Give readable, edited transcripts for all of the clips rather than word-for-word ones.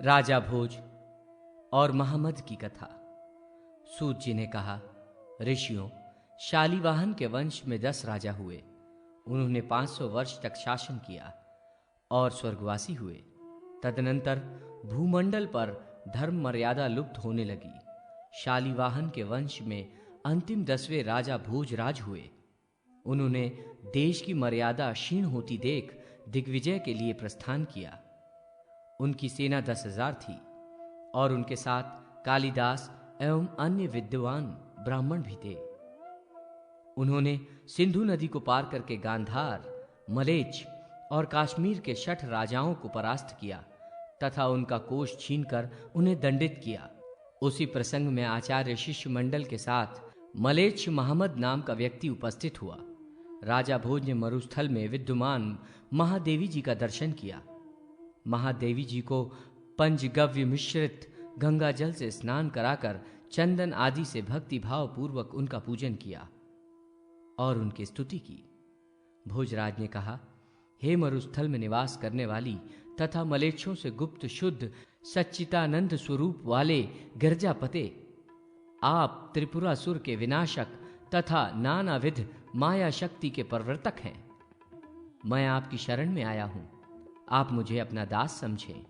राजा भोज और महामद की कथा। सूत जी ने कहा, ऋषियों, शालीवाहन के वंश में 10 राजा हुए। उन्होंने 500 वर्ष तक शासन किया और स्वर्गवासी हुए। तदनंतर भूमंडल पर धर्म मर्यादा लुप्त होने लगी। शालीवाहन के वंश में अंतिम 10वें राजा भोजराज हुए। उन्होंने देश की मर्यादा क्षीण होती देख दिग्विजय के लिए प्रस्थान किया। उनकी सेना 10,000 थी और उनके साथ कालिदास एवं अन्य विद्वान ब्राह्मण भी थे। उन्होंने सिंधु नदी को पार करके गांधार, मलेच्छ और कश्मीर के 6 राजाओं को परास्त किया तथा उनका कोष छीनकर उन्हें दंडित किया। उसी प्रसंग में आचार्य शिष्य मंडल के साथ मलेच्छ महमद नाम का व्यक्ति उपस्थित हुआ। राजा भोज ने मरुस्थल में विद्यमान महादेवी जी का दर्शन किया। महादेवी जी को पंचगव्य मिश्रित गंगा जल से स्नान कराकर चंदन आदि से भक्ति भाव पूर्वक उनका पूजन किया और उनकी स्तुति की। भोजराज ने कहा, हे मरुस्थल में निवास करने वाली तथा मलेच्छों से गुप्त शुद्ध सच्चिदानंद स्वरूप वाले गिरजापते, आप त्रिपुरासुर के विनाशक तथा नानाविध माया शक्ति के प्रवर्तक हैं। मैं आपकी शरण में आया हूं, आप मुझे अपना दास समझें।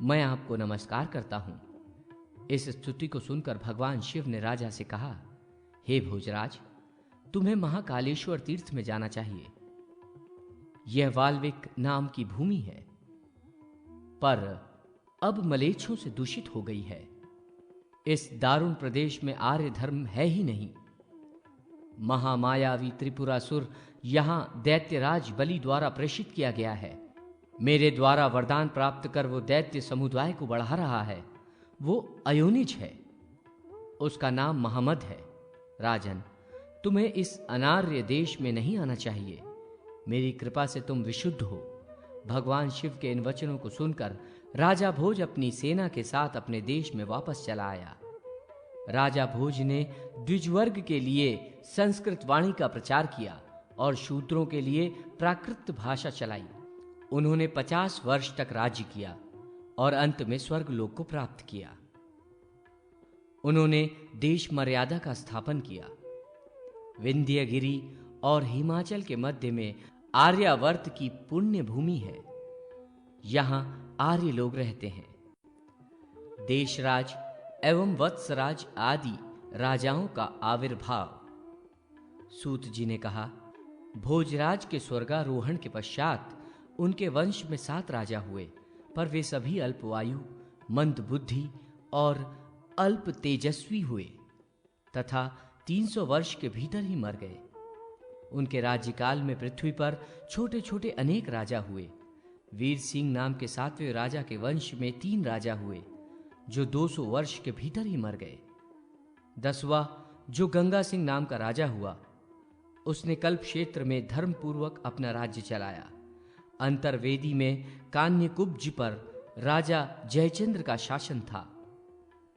मैं आपको नमस्कार करता हूं। इस स्तुति को सुनकर भगवान शिव ने राजा से कहा, हे भोजराज, तुम्हें महाकालेश्वर तीर्थ में जाना चाहिए। यह वाल्विक नाम की भूमि है, पर अब मलेच्छों से दूषित हो गई है। इस दारुण प्रदेश में आर्य धर्म है ही नहीं। महामायावी त्रिपुरासुर यहां दैत्यराज बलि द्वारा प्रेषित किया गया है। मेरे द्वारा वरदान प्राप्त कर वो दैत्य समुदाय को बढ़ा रहा है। वो अयोनिज है, उसका नाम महमद है। राजन, तुम्हें इस अनार्य देश में नहीं आना चाहिए। मेरी कृपा से तुम विशुद्ध हो। भगवान शिव के इन वचनों को सुनकर राजा भोज अपनी सेना के साथ अपने देश में वापस चला आया। राजा भोज ने द्विजवर्ग के लिए संस्कृत वाणी का प्रचार किया और शूद्रों के लिए प्राकृत भाषा चलाई। उन्होंने 50 वर्ष तक राज्य किया और अंत में स्वर्गलोक को प्राप्त किया। उन्होंने देश मर्यादा का स्थापन किया। विंध्यगिरी और हिमाचल के मध्य में आर्यावर्त की पुण्य भूमि है। यहां आर्य लोग रहते हैं। देशराज एवं वत्सराज आदि राजाओं का आविर्भाव। सूत जी ने कहा, भोजराज के स्वर्गारोहण के पश्चात उनके वंश में 7 राजा हुए, पर वे सभी अल्पवायु, मंद बुद्धि और अल्प तेजस्वी हुए तथा 300 वर्ष के भीतर ही मर गए। उनके राज्यकाल में पृथ्वी पर छोटे छोटे अनेक राजा हुए। वीर सिंह नाम के 7वें राजा के वंश में 3 राजा हुए, जो 200 वर्ष के भीतर ही मर गए। 10वां, जो गंगा सिंह नाम का राजा हुआ, उसने कल्प क्षेत्र में धर्मपूर्वक अपना राज्य चलाया। अंतर्वेदी में कान्यकुब्ज पर राजा जयचंद्र का शासन था।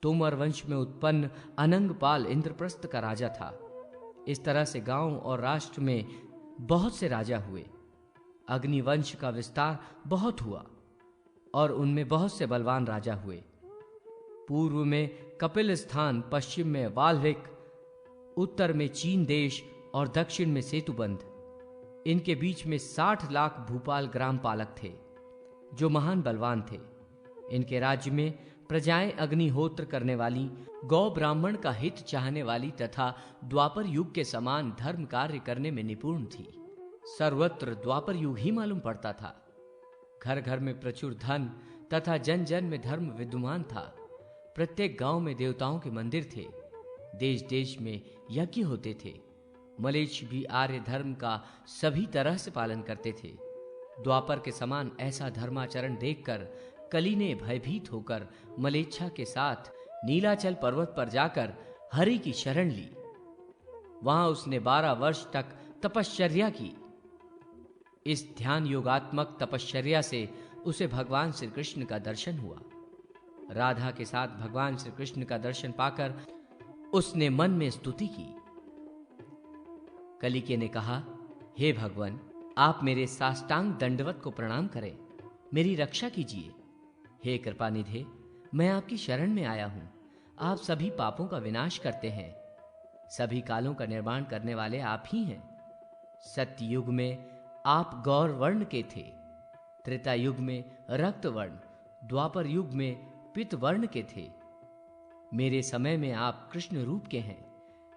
तोमर वंश में उत्पन्न अनंगपाल इंद्रप्रस्थ का राजा था। इस तरह से गांव और राष्ट्र में बहुत से राजा हुए। अग्निवंश का विस्तार बहुत हुआ और उनमें बहुत से बलवान राजा हुए। पूर्व में कपिल स्थान, पश्चिम में वाल्विक, उत्तर में चीन देश और दक्षिण में सेतुबंध। इनके बीच में 60 लाख भूपाल ग्राम पालक थे, जो महान बलवान थे। इनके राज्य में प्रजाएं अग्निहोत्र करने वाली, गौ ब्राह्मण का हित चाहने वाली तथा द्वापर युग के समान धर्म कार्य करने में निपुण थी। सर्वत्र द्वापर युग ही मालूम पड़ता था। घर घर में प्रचुर धन तथा जन जन में धर्म विद्यमान था। प्रत्येक गांव में देवताओं के मंदिर थे। देश देश में यज्ञ होते थे। मलेच्छ भी आर्य धर्म का सभी तरह से पालन करते थे। द्वापर के समान ऐसा धर्माचरण देखकर कली ने भयभीत होकर मलेच्छा के साथ नीलाचल पर्वत पर जाकर हरि की शरण ली। वहां उसने 12 वर्ष तक तपश्चर्या की। इस ध्यान योगात्मक तपश्चर्या से उसे भगवान श्री कृष्ण का दर्शन हुआ। राधा के साथ भगवान श्री कृष्ण का दर्शन पाकर उसने मन में स्तुति की। कलिके ने कहा, हे भगवान, आप मेरे साष्टांग दंडवत को प्रणाम करें, मेरी रक्षा कीजिए। हे कृपानिधे, मैं आपकी शरण में आया हूं। आप सभी पापों का विनाश करते हैं। सभी कालों का निर्माण करने वाले आप ही हैं। सत्य युग में आप गौर वर्ण के थे, त्रेता युग में रक्त वर्ण, द्वापर युग में पित वर्ण के थे। मेरे समय में आप कृष्ण रूप के हैं।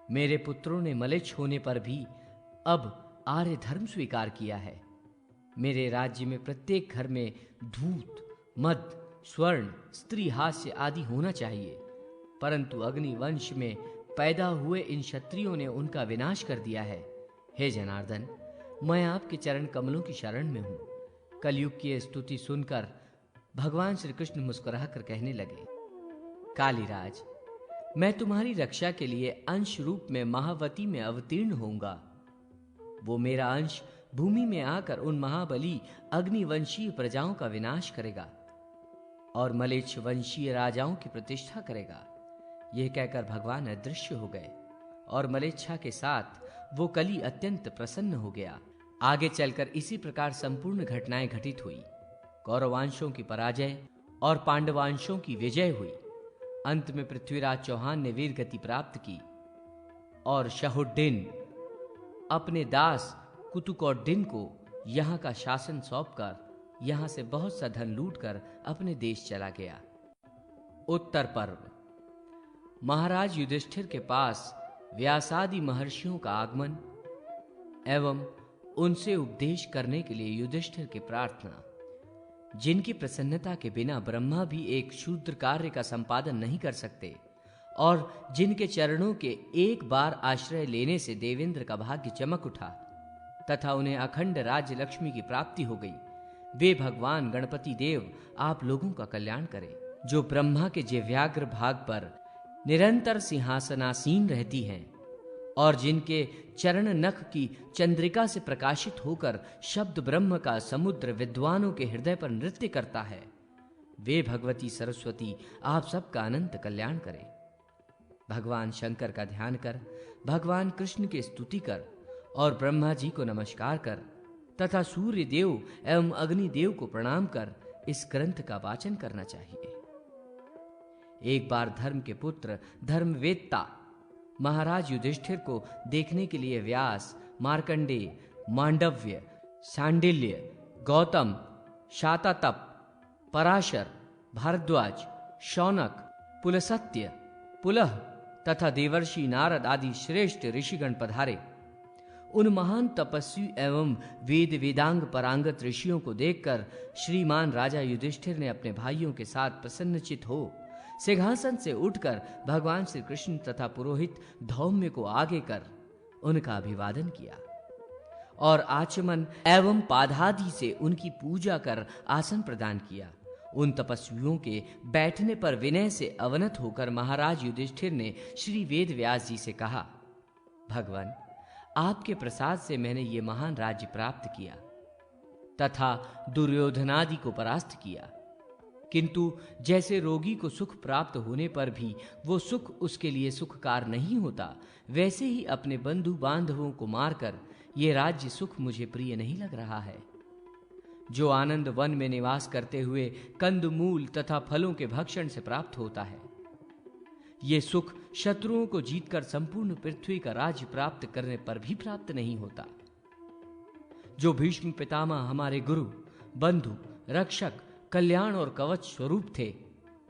मेरे पुत्रों ने मलेच्छ होने पर भी अब आर्य धर्म स्वीकार किया है। मेरे राज्य में प्रत्येक घर में धूत, मद, स्वर्ण, स्त्री हास्य आदि होना चाहिए, परंतु अग्नि वंश में पैदा हुए इन क्षत्रियों ने उनका विनाश कर दिया है। हे जनार्दन, मैं आपके चरण कमलों की शरण में हूं। कलयुग की स्तुति सुनकर भगवान श्री कृष्ण मुस्कुराकर कहने लगे, कालीराज, मैं तुम्हारी रक्षा के लिए अंश रूप में महावती में अवतीर्ण होऊंगा। वो मेरा अंश भूमि में आकर उन महाबली अग्निवंशीय प्रजाओं का विनाश करेगा और मलेच्छ वंशीय राजाओं की प्रतिष्ठा करेगा। यह कहकर भगवान अदृश्य हो गए और मलेच्छा के साथ वो कली अत्यंत प्रसन्न हो गया। आगे चलकर इसी प्रकार संपूर्ण घटनाएं घटित हुई। कौरवांशों की पराजय और पांडवांशों की विजय हुई। अंत में पृथ्वीराज चौहान ने वीर गति प्राप्त की और शहुद्दीन अपने दास कुतुकौद्दीन को यहां का शासन सौंपकर यहां से बहुत सा धन लूटकर अपने देश चला गया। उत्तर पर्व। महाराज युधिष्ठिर के पास व्यासादि महर्षियों का आगमन एवं उनसे उपदेश करने के लिए युधिष्ठिर की प्रार्थना, जिनकी प्रसन्नता के बिना ब्रह्मा भी एक शूद्र कार्य का संपादन नहीं कर सकते और जिनके चरणों के एक बार आश्रय लेने से देवेंद्र का भाग्य चमक उठा तथा उन्हें अखंड राज्य लक्ष्मी की प्राप्ति हो गई, वे भगवान गणपति देव आप लोगों का कल्याण करें। जो ब्रह्मा के जिह्वाग्र भाग पर निरंतर सिंहासनासीन रहती हैं और जिनके चरण नख की चंद्रिका से प्रकाशित होकर शब्द ब्रह्म का समुद्र विद्वानों के हृदय पर नृत्य करता है, वे भगवती सरस्वती आप सबका अनंत कल्याण करें। भगवान शंकर का ध्यान कर, भगवान कृष्ण की स्तुति कर और ब्रह्मा जी को नमस्कार कर तथा सूर्य देव एवं अग्नि देव को प्रणाम कर इस ग्रंथ का वाचन करना चाहिए। एक बार धर्म के पुत्र धर्मवेत्ता महाराज युधिष्ठिर को देखने के लिए व्यास, मार्कंडेय, मांडव्य, सांडिल्य, गौतम, शातातप, पराशर, भारद्वाज, शौनक, पुलसत्य, पुलह तथा देवर्षि नारद आदि श्रेष्ठ ऋषिगण पधारे। उन महान तपस्वी एवं वेद वेदांग परांगत ऋषियों को देखकर श्रीमान राजा युधिष्ठिर ने अपने भाइयों के साथ प्रसन्नचित हो सिंहासन से उठकर भगवान श्री कृष्ण तथा पुरोहित धौम्य को आगे कर उनका अभिवादन किया और आचमन एवं पादादि से उनकी पूजा कर आसन प्रदान किया। उन तपस्वियों के बैठने पर विनय से अवनत होकर महाराज युधिष्ठिर ने श्री वेद व्यास जी से कहा, भगवान, आपके प्रसाद से मैंने ये महान राज्य प्राप्त किया तथा दुर्योधनादि को परास्त किया, किंतु जैसे रोगी को सुख प्राप्त होने पर भी वो सुख उसके लिए सुखकार नहीं होता, वैसे ही अपने बंधु बांधवों को मारकर ये राज्य सुख मुझे प्रिय नहीं लग रहा है। जो आनंद वन में निवास करते हुए कंदमूल तथा फलों के भक्षण से प्राप्त होता है, ये सुख शत्रुओं को जीतकर संपूर्ण पृथ्वी का राज्य प्राप्त करने पर भी प्राप्त नहीं होता। जो भीष्म पितामह हमारे गुरु, बंधु, रक्षक, कल्याण और कवच स्वरूप थे,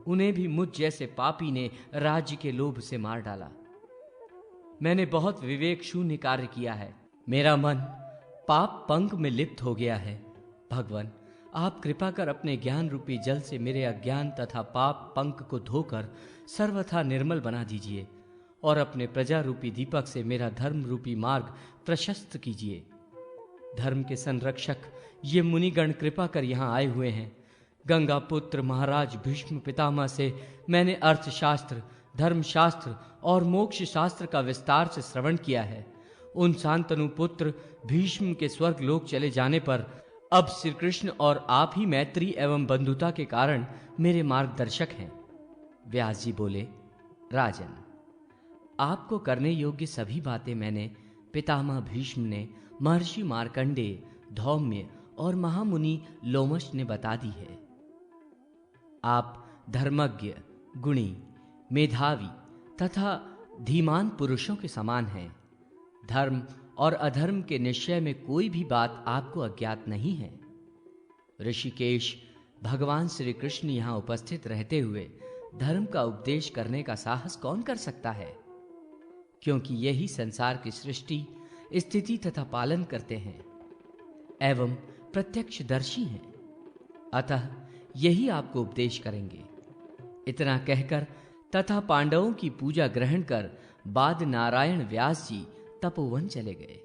उन्हें भी मुझ जैसे पापी ने राज्य के लोभ से मार डाला। मैंने बहुत विवेक शून्य कार्य किया है। मेरा मन पाप पंख में लिप्त हो गया है। भगवान, आप कृपा कर अपने ज्ञान रूपी जल से मेरे अज्ञान तथा पाप पंख को धोकर सर्वथा निर्मल बना दीजिए और अपने प्रजा रूपी दीपक से मेरा धर्म रूपी मार्ग प्रशस्त कीजिए। धर्म के संरक्षक ये मुनिगण कृपा कर यहाँ आए हुए हैं। गंगा पुत्र महाराज भीष्म पितामह से मैंने अर्थशास्त्र, धर्मशास्त्र और मोक्ष शास्त्र का विस्तार से श्रवण किया है। उन शांतनु पुत्र भीष्म के स्वर्ग लोक चले जाने पर अब श्री कृष्ण और आप ही मैत्री एवं बंधुता के कारण मेरे मार्गदर्शक हैं। व्यास जी बोले, राजन, आपको करने योग्य सभी बातें मैंने पितामह भीष्म ने, महर्षि मार्कंडेय, धौम्य और महामुनि लोमश ने बता दी है। आप धर्मज्ञ, गुणी, मेधावी तथा धीमान पुरुषों के समान हैं। धर्म और अधर्म के निश्चय में कोई भी बात आपको अज्ञात नहीं है। ऋषिकेश, भगवान श्री कृष्ण यहाँ उपस्थित रहते हुए धर्म का उपदेश करने का साहस कौन कर सकता है? क्योंकि यही संसार की सृष्टि, स्थिति तथा पालन करते हैं एवं प्रत्यक्षदर्शी हैं। अतः यही आपको उपदेश करेंगे। इतना कहकर तथा पांडवों की पूजा ग्रहण कर बाद नारायण व्यास जी तपोवन चले गए।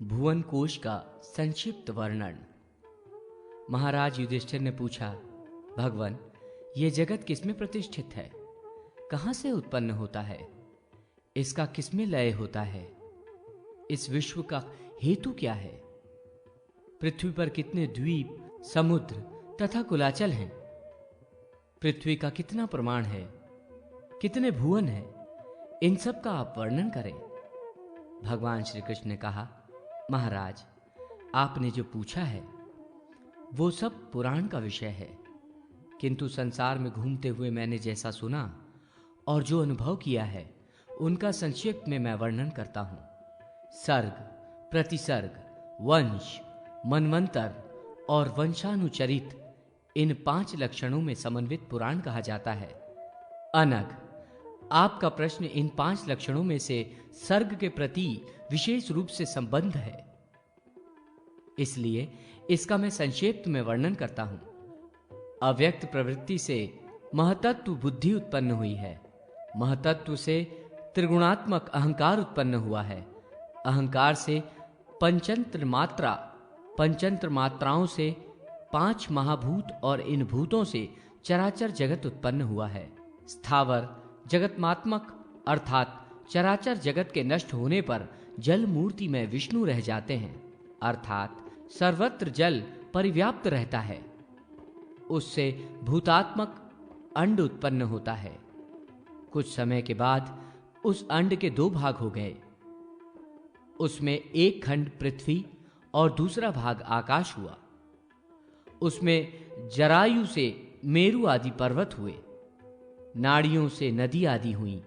भुवन कोश का संक्षिप्त वर्णन। महाराज युधिष्ठिर ने पूछा, भगवान, ये जगत किसमें प्रतिष्ठित है? कहां से उत्पन्न होता है? इसका किसमें लय होता है? इस विश्व का हेतु क्या है? पृथ्वी पर कितने द्वीप, समुद्र तथा कुलाचल हैं? पृथ्वी का कितना प्रमाण है? कितने भुवन हैं? इन सब का आप वर्णन करें। भगवान श्री कृष्ण ने कहा, महाराज, आपने जो पूछा है वो सब पुराण का विषय है, किंतु संसार में घूमते हुए मैंने जैसा सुना और जो अनुभव किया है उनका संक्षिप्त में मैं वर्णन करता हूं। सर्ग, प्रतिसर्ग, वंश, मनवंतर और वंशानुचरित, इन 5 लक्षणों में समन्वित पुराण कहा जाता है। अनग, आपका प्रश्न इन 5 लक्षणों में से सर्ग के प्रति विशेष रूप से संबंध है, इसलिए इसका मैं संक्षेप में वर्णन करता हूं। अव्यक्त प्रवृत्ति से महतत्व बुद्धि उत्पन्न हुई है। महतत्व से त्रिगुणात्मक अहंकार उत्पन्न हुआ है। अहंकार से पंचतंत्र मात्रा, पंचतंत्र मात्राओं से 5 महाभूत और इन भूतों से चराचर जगत उत्पन्न हुआ है। स्थावर जगतमात्मक अर्थात चराचर जगत के नष्ट होने पर जल मूर्ति में विष्णु रह जाते हैं, अर्थात सर्वत्र जल परिव्याप्त रहता है। उससे भूतात्मक अंड उत्पन्न होता है। कुछ समय के बाद उस अंड के 2 भाग हो गए। उसमें एक खंड पृथ्वी और दूसरा भाग आकाश हुआ। उसमें जरायु से मेरु आदि पर्वत हुए। नाड़ियों से नदी आदि हुई।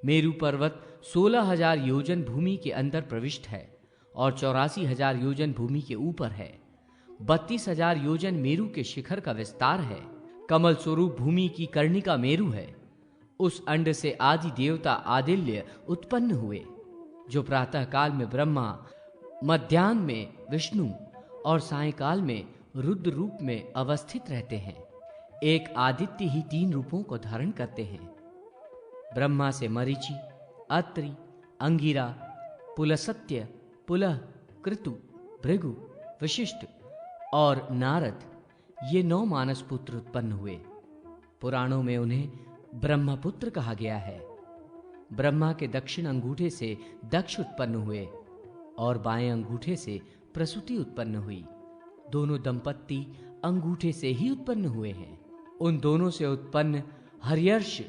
मेरु पर्वत 16,000 योजन भूमि के अंदर प्रविष्ट है और 84,000 योजन भूमि के ऊपर है। 32,000 योजन मेरु के शिखर का विस्तार है। कमल स्वरूप भूमि की कर्णिका मेरु है। उस अंड से आदि देवता आदिल्य उत्पन्न हुए, जो प्रातः काल में ब्रह्मा, मध्याह्न में विष्णु और सायंकाल में रुद्र रूप में अवस्थित रहते हैं। एक आदित्य ही 3 रूपों को धारण करते हैं। ब्रह्मा से मरीचि, अत्रि, अंगिरा, पुलसत्य, पुलह, कृतु, भृगु, वशिष्ठ और नारद, ये 9 मानस पुत्र उत्पन्न हुए। पुराणों में उन्हें ब्रह्मपुत्र कहा गया है। ब्रह्मा के दक्षिण अंगूठे से दक्ष उत्पन्न हुए और बाएं अंगूठे से प्रसूति उत्पन्न हुई। दोनों दंपत्ति अंगूठे से ही उत्पन्न हुए हैं। उन दोनों से उत्पन्न हर्यर्ष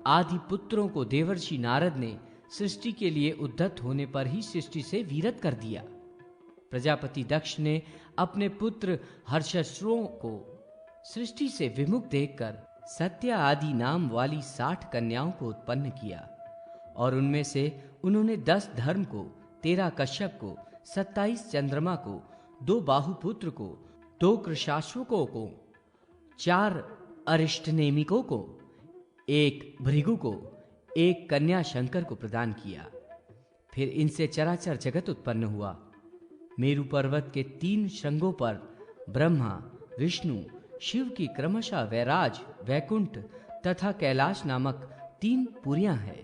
आदि पुत्रों को देवर्षि नारद ने सृष्टि के लिए उद्धत होने पर ही सृष्टि से वीरत कर दिया। प्रजापति दक्ष ने अपने पुत्र हर्षश्रुओं को सृष्टि से विमुख देखकर सत्या आदि नाम वाली 60 कन्याओं को उत्पन्न किया और उनमें से उन्होंने 10 धर्म को, 13 कश्यप को, 27 चंद्रमा को, 2 बाहुपुत्र को, 2 कृशाश्वकों को, 4 अरिष्टनेमिकों को, 1 भृगु को, 1 कन्या शंकर को प्रदान किया। फिर इनसे चराचर जगत उत्पन्न हुआ। मेरु पर्वत के 3 श्रृंगों पर ब्रह्मा, विष्णु, शिव की क्रमशः वैराज, वैकुंठ तथा कैलाश नामक 3 पुरियां हैं।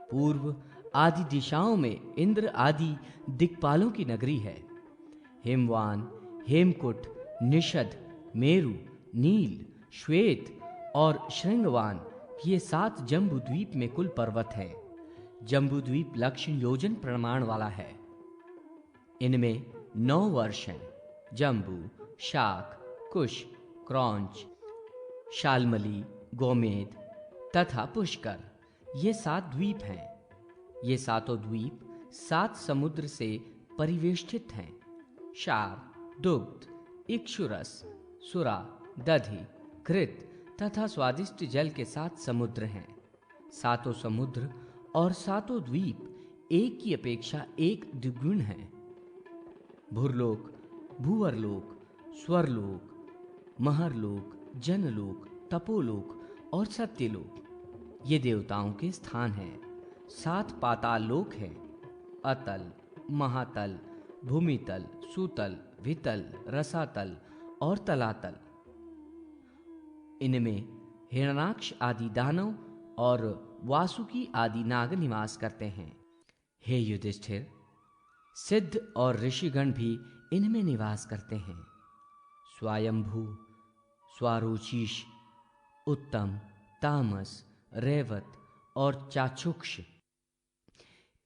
पूर्व आदि दिशाओं में इंद्र आदि दिक्पालों की नगरी है। हिमवान, हेमकुट, निषद, मेरु, नील, श्वेत और श्रृंगवान, ये 7 जम्बू द्वीप में कुल पर्वत हैं। जम्बू द्वीप लक्षण योजन प्रमाण वाला है। इनमें 9 वर्ष हैं। जम्बू, शाक, कुश, क्रौंच, शालमली, गोमेद तथा पुष्कर, ये 7 द्वीप हैं। ये 7 द्वीप 7 समुद्र से परिवेष्टित हैं। शार, दुग्ध, इक्षुरस, सुरा, दधि, कृत तथा स्वादिष्ट जल के 7 समुद्र हैं। 7 समुद्र और 7 द्वीप एक की अपेक्षा एक द्विगुण हैं। भूरलोक, भूवरलोक, स्वरलोक, महरलोक, जनलोक, तपोलोक और सत्यलोक ये देवताओं के स्थान हैं। 7 पाताल लोक हैं, अतल, महातल, भूमितल, सुतल, वितल, रसातल और तलातल। इनमें हिरण्याक्ष आदि दानव और वासुकी आदि नाग निवास करते हैं। हे युधिष्ठिर, सिद्ध और ऋषिगण भी इनमें निवास करते हैं। स्वायंभू, स्वारोचिष, उत्तम, तामस, रेवत और चाक्षुष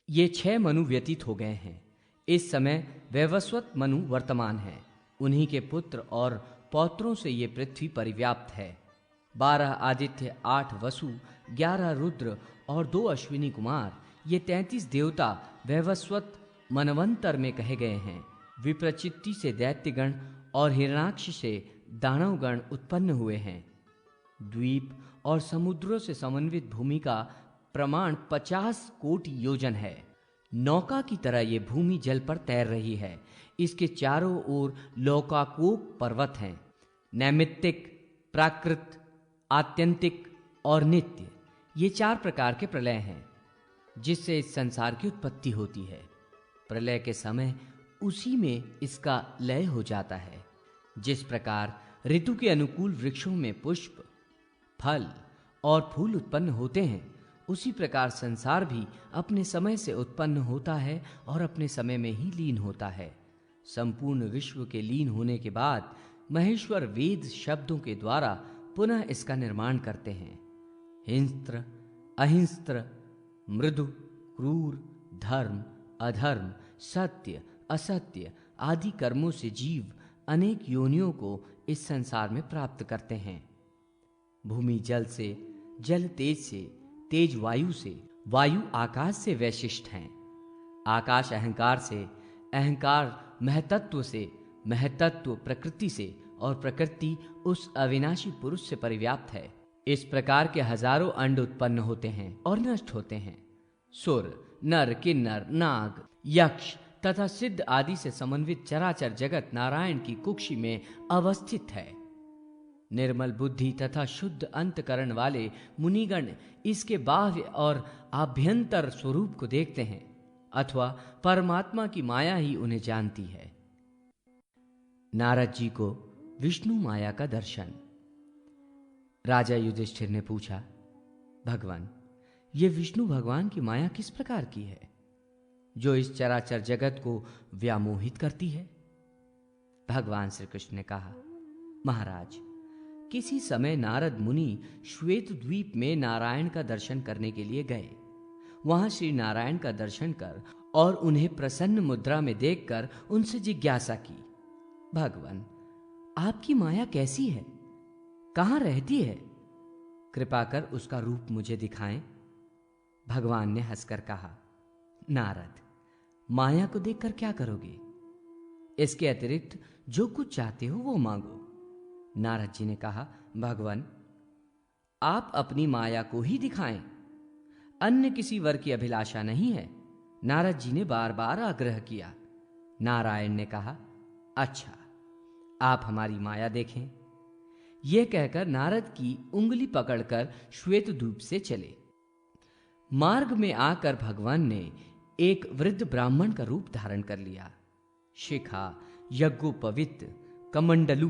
ये 6 मनु व्यतीत हो गए हैं। इस समय वैवस्वत मनु वर्तमान है। उन्हीं के पुत्र और पौत्रों से ये पृथ्वी परिव्याप्त है। 12 आदित्य, 8 वसु, 11 रुद्र और 2 अश्विनी कुमार ये 33 देवता वैवस्वत मनवंतर में कहे गए हैं। विप्रचित्ति से दैत्यगण और हिरणाक्ष से दानवगण उत्पन्न हुए हैं। द्वीप और समुद्रों से समन्वित भूमि का प्रमाण 50 कोटि योजन है। नौका की तरह ये भूमि जल पर तैर रही है। इसके चारों ओर लौकाकोप पर्वत हैं। नैमित्तिक, प्राकृत, आत्यंतिक और नित्य ये 4 प्रकार के प्रलय हैं जिससे इस संसार की उत्पत्ति होती है। प्रलय के समय उसी में इसका लय हो जाता है। जिस प्रकार ऋतु के अनुकूल वृक्षों में पुष्प, फल और फूल उत्पन्न होते हैं, उसी प्रकार संसार भी अपने समय से उत्पन्न होता है और अपने समय में ही लीन होता है। संपूर्ण विश्व के लीन होने के बाद महेश्वर वेद शब्दों के द्वारा पुनः इसका निर्माण करते हैं। हिंस्त्र, अहिंस्त्र, मृदु, क्रूर, धर्म, अधर्म, सत्य, असत्य आदि कर्मों से जीव अनेक योनियों को इस संसार में प्राप्त करते हैं। भूमि जल से, जल तेज से, तेज वायु से, वायु आकाश से वैशिष्ट हैं। आकाश अहंकार से, अहंकार महतत्व से, महतत्व प्रकृति से और प्रकृति उस अविनाशी पुरुष से परिव्याप्त है। इस प्रकार के हजारों अंड उत्पन्न होते हैं और नष्ट होते हैं। सुर, नर, किन्नर, नाग, यक्ष तथा सिद्ध आदि से समन्वित चराचर जगत नारायण की कुक्षी में अवस्थित है। निर्मल बुद्धि तथा शुद्ध अंतकरण वाले मुनिगण इसके बाह्य और आभ्यंतर स्वरूप को देखते हैं अथवा परमात्मा की माया ही उन्हें जानती है। नारद जी को विष्णु माया का दर्शन। राजा युधिष्ठिर ने पूछा, भगवान, ये विष्णु भगवान की माया किस प्रकार की है जो इस चराचर जगत को व्यामोहित करती है? भगवान श्री कृष्ण ने कहा, महाराज, किसी समय नारद मुनि श्वेत द्वीप में नारायण का दर्शन करने के लिए गए। वहां श्री नारायण का दर्शन कर और उन्हें प्रसन्न मुद्रा में देखकर उनसे जिज्ञासा की, भगवान, आपकी माया कैसी है? कहां रहती है? कृपा कर उसका रूप मुझे दिखाएं। भगवान ने हंसकर कहा, नारद, माया को देखकर क्या करोगे? इसके अतिरिक्त जो कुछ चाहते हो वो मांगो। नारद जी ने कहा, भगवान, आप अपनी माया को ही दिखाएं। अन्य किसी वर की अभिलाषा नहीं है। नारद जी ने बार बार आग्रह किया। नारायण ने कहा, अच्छा, आप हमारी माया देखें। यह कहकर नारद की उंगली पकड़कर श्वेत द्वीप से चले। मार्ग में आकर भगवान ने एक वृद्ध ब्राह्मण का रूप धारण कर लिया। शिखा, यज्ञोपवीत, कमंडलू,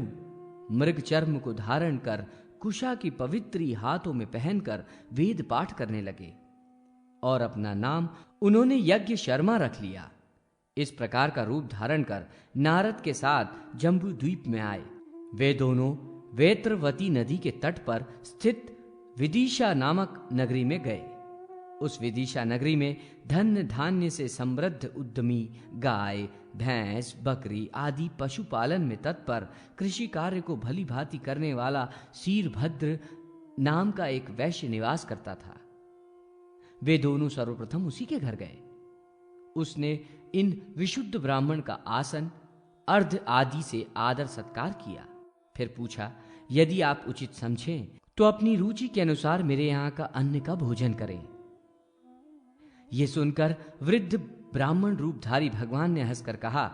मृग चर्म को धारण कर कुशा की पवित्री हाथों में पहनकर वेद पाठ करने लगे और अपना नाम उन्होंने यज्ञ शर्मा रख लिया। इस प्रकार का रूप धारण कर नारद के साथ जम्बू द्वीप में आए। वे दोनों वेत्रवती नदी के तट पर स्थित विदिशा नामक नगरी में गए। उस विदिशा नगरी में धन धान्य से समृद्ध उद्यमी गाय, भैंस, बकरी आदि पशुपालन में तत्पर कृषि कार्य को भली भांति करने वाला शीरभद्र नाम का एक वैश्य निवास करता था। वे दोनों सर्वप्रथम उसी के घर गए। उसने इन विशुद्ध ब्राह्मण का आसन, अर्ध आदि से आदर सत्कार किया। फिर पूछा, यदि आप उचित समझें तो अपनी रुचि के अनुसार मेरे यहाँ का अन्न का भोजन करें। यह सुनकर वृद्ध ब्राह्मण रूपधारी भगवान ने हंसकर कहा,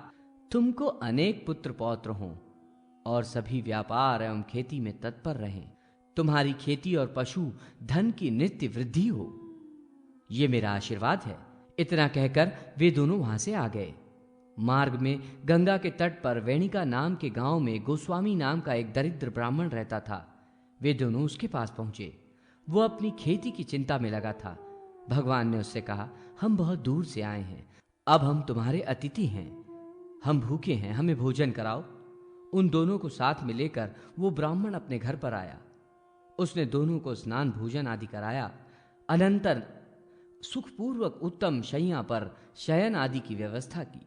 तुमको अनेक पुत्र पौत्र हों और सभी व्यापार एवं खेती में तत्पर रहें। तुम्हारी खेती और पशु धन की नित्य वृद्धि हो, ये मेरा आशीर्वाद है। इतना कहकर वे दोनों वहां से आ गए। मार्ग में गंगा के तट पर वेणिका नाम के गांव में गोस्वामी नाम का एक दरिद्र ब्राह्मण रहता था। वे दोनों उसके पास पहुंचे। वो अपनी खेती की चिंता में लगा था। भगवान ने उससे कहा, हम बहुत दूर से आए हैं, अब हम तुम्हारे अतिथि हैं, हम भूखे हैं, हमें भोजन कराओ। उन दोनों को साथ में लेकर वो ब्राह्मण अपने घर पर आया। उसने दोनों को स्नान भोजन आदि कराया। अनंतर सुखपूर्वक उत्तम शैया पर शयन आदि की व्यवस्था की।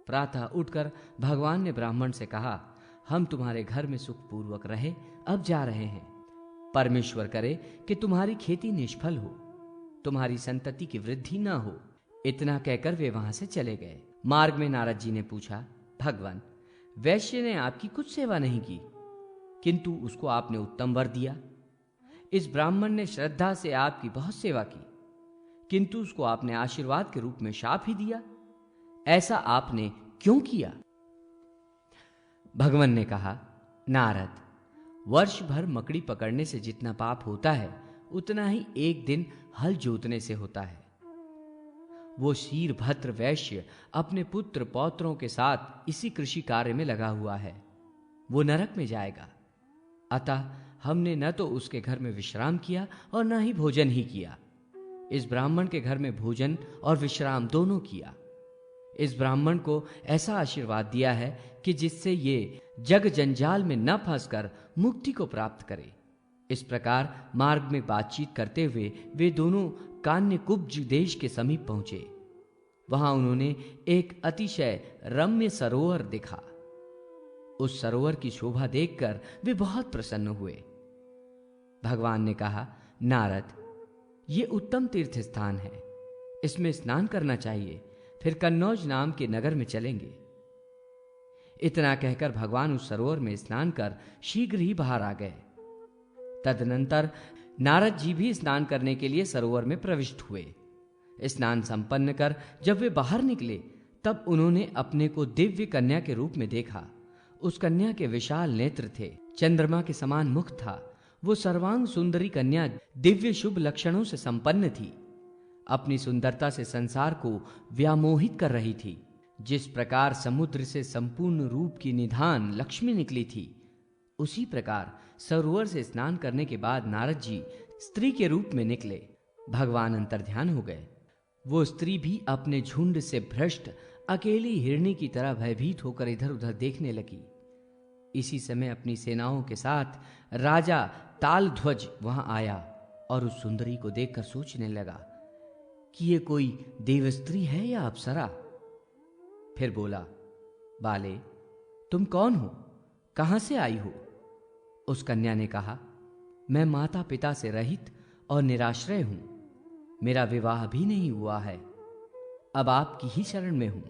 प्रातः उठकर भगवान ने ब्राह्मण से कहा, हम तुम्हारे घर में सुखपूर्वक रहे, अब जा रहे हैं। परमेश्वर करे कि तुम्हारी खेती निष्फल हो, तुम्हारी संतति की वृद्धि न हो। इतना कहकर वे वहां से चले गए। मार्ग में नारद जी ने पूछा, भगवान, वैश्य ने आपकी कुछ सेवा नहीं की, किंतु उसको आपने उत्तम वर दिया। इस ब्राह्मण ने श्रद्धा से आपकी बहुत सेवा की, किंतु उसको आपने आशीर्वाद के रूप में शाप ही दिया। ऐसा आपने क्यों किया? भगवान ने कहा, नारद, वर्ष भर मकड़ी पकड़ने से जितना पाप होता है उतना ही एक दिन हल जोतने से होता है। वो शीरभद्र वैश्य अपने पुत्र पौत्रों के साथ इसी कृषि कार्य में लगा हुआ है। वो नरक में जाएगा। अतः हमने न तो उसके घर में विश्राम किया और न ही भोजन ही किया। इस ब्राह्मण के घर में भोजन और विश्राम दोनों किया। इस ब्राह्मण को ऐसा आशीर्वाद दिया है कि जिससे ये जग जंजाल में न फंसकर मुक्ति को प्राप्त करे। इस प्रकार मार्ग में बातचीत करते हुए वे दोनों कान्यकुब्ज देश के समीप पहुंचे। वहां उन्होंने एक अतिशय रम्य सरोवर देखा। उस सरोवर की शोभा देखकर वे बहुत प्रसन्न हुए। भगवान ने कहा, नारद, ये उत्तम तीर्थ स्थान है, इसमें स्नान करना चाहिए, फिर कन्नौज नाम के नगर में चलेंगे। इतना कहकर भगवान उस सरोवर में स्नान कर शीघ्र ही बाहर आ गए। तदनंतर नारद जी भी स्नान करने के लिए सरोवर में प्रविष्ट हुए। स्नान संपन्न कर जब वे बाहर निकले तब उन्होंने अपने को दिव्य कन्या के रूप में देखा। उस कन्या के विशाल नेत्र थे, चंद्रमा के समान मुख था। वो सर्वांग सुंदरी कन्या दिव्य शुभ लक्षणों से संपन्न थी। अपनी सुंदरता से संसार को व्यामोहित कर रही थी। जिस प्रकार समुद्र से संपूर्ण रूप की निधान लक्ष्मी निकली थी, उसी प्रकार सरोवर से स्नान करने के बाद नारद जी स्त्री के रूप में निकले। भगवान अंतर्ध्यान हो गए। वो स्त्री भी अपने झुंड से भ्रष्ट अकेली हिरणी की तरह भयभीत होकर इधर उधर देखने लगी। इसी समय अपनी सेनाओं के साथ राजा तालध्वज वहां आया और उस सुंदरी को देखकर सोचने लगा कि ये कोई देव स्त्री है या अप्सरा। फिर बोला, बाले, तुम कौन हो, कहां से आई हो? उस कन्या ने कहा, मैं माता पिता से रहित और निराश्रय हूं, मेरा विवाह भी नहीं हुआ है, अब आपकी ही शरण में हूं।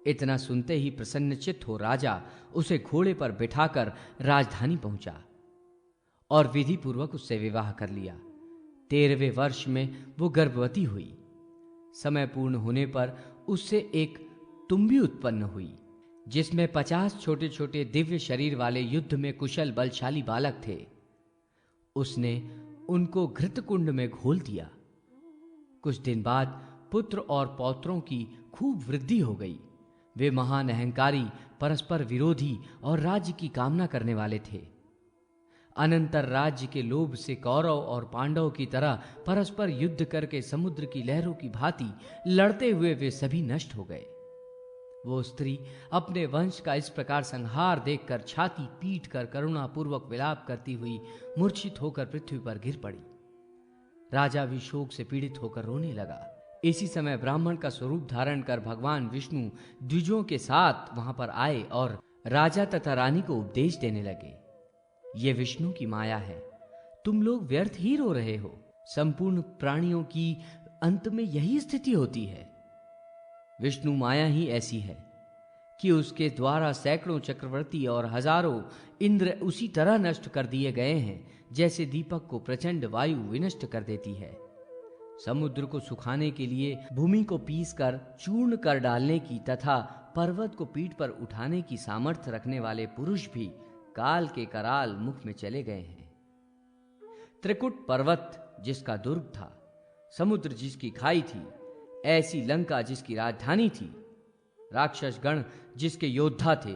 इतना सुनते ही प्रसन्नचित्त हो राजा उसे घोड़े पर बिठाकर राजधानी पहुंचा और विधि पूर्वक उससे विवाह कर लिया। 13वें वर्ष में वो गर्भवती हुई। समय पूर्ण होने पर उससे एक तुम्बी उत्पन्न हुई, जिसमें 50 छोटे छोटे दिव्य शरीर वाले युद्ध में कुशल बलशाली बालक थे। उसने उनको घृतकुंड में घोल दिया। कुछ दिन बाद पुत्र और पौत्रों की खूब वृद्धि हो गई। वे महान अहंकारी, परस्पर विरोधी और राज्य की कामना करने वाले थे। अनंतर राज्य के लोभ से कौरव और पांडव की तरह परस्पर युद्ध करके समुद्र की लहरों की भांति लड़ते हुए वे सभी नष्ट हो गए। वो स्त्री अपने वंश का इस प्रकार संहार देखकर छाती पीट कर करुणापूर्वक विलाप करती हुई मूर्छित होकर पृथ्वी पर गिर पड़ी। राजा भी शोक से पीड़ित होकर रोने लगा। इसी समय ब्राह्मण का स्वरूप धारण कर भगवान विष्णु द्विजों के साथ वहां पर आए और राजा तथा रानी को उपदेश देने लगे। ये विष्णु की माया है, तुम लोग व्यर्थ ही रो रहे हो। संपूर्ण प्राणियों की अंत में यही स्थिति होती है। विष्णु माया ही ऐसी है कि उसके द्वारा सैकड़ों चक्रवर्ती और हजारों इंद्र उसी तरह नष्ट कर दिए गए हैं जैसे दीपक को प्रचंड वायु विनष्ट कर देती है। समुद्र को सुखाने के लिए भूमि को पीसकर चूर्ण कर डालने की तथा पर्वत को पीठ पर उठाने की सामर्थ्य रखने वाले पुरुष भी काल के कराल मुख में चले गए हैं। त्रिकुट पर्वत जिसका दुर्ग था, समुद्र जिसकी खाई थी, ऐसी लंका जिसकी राजधानी थी, राक्षस गण जिसके योद्धा थे,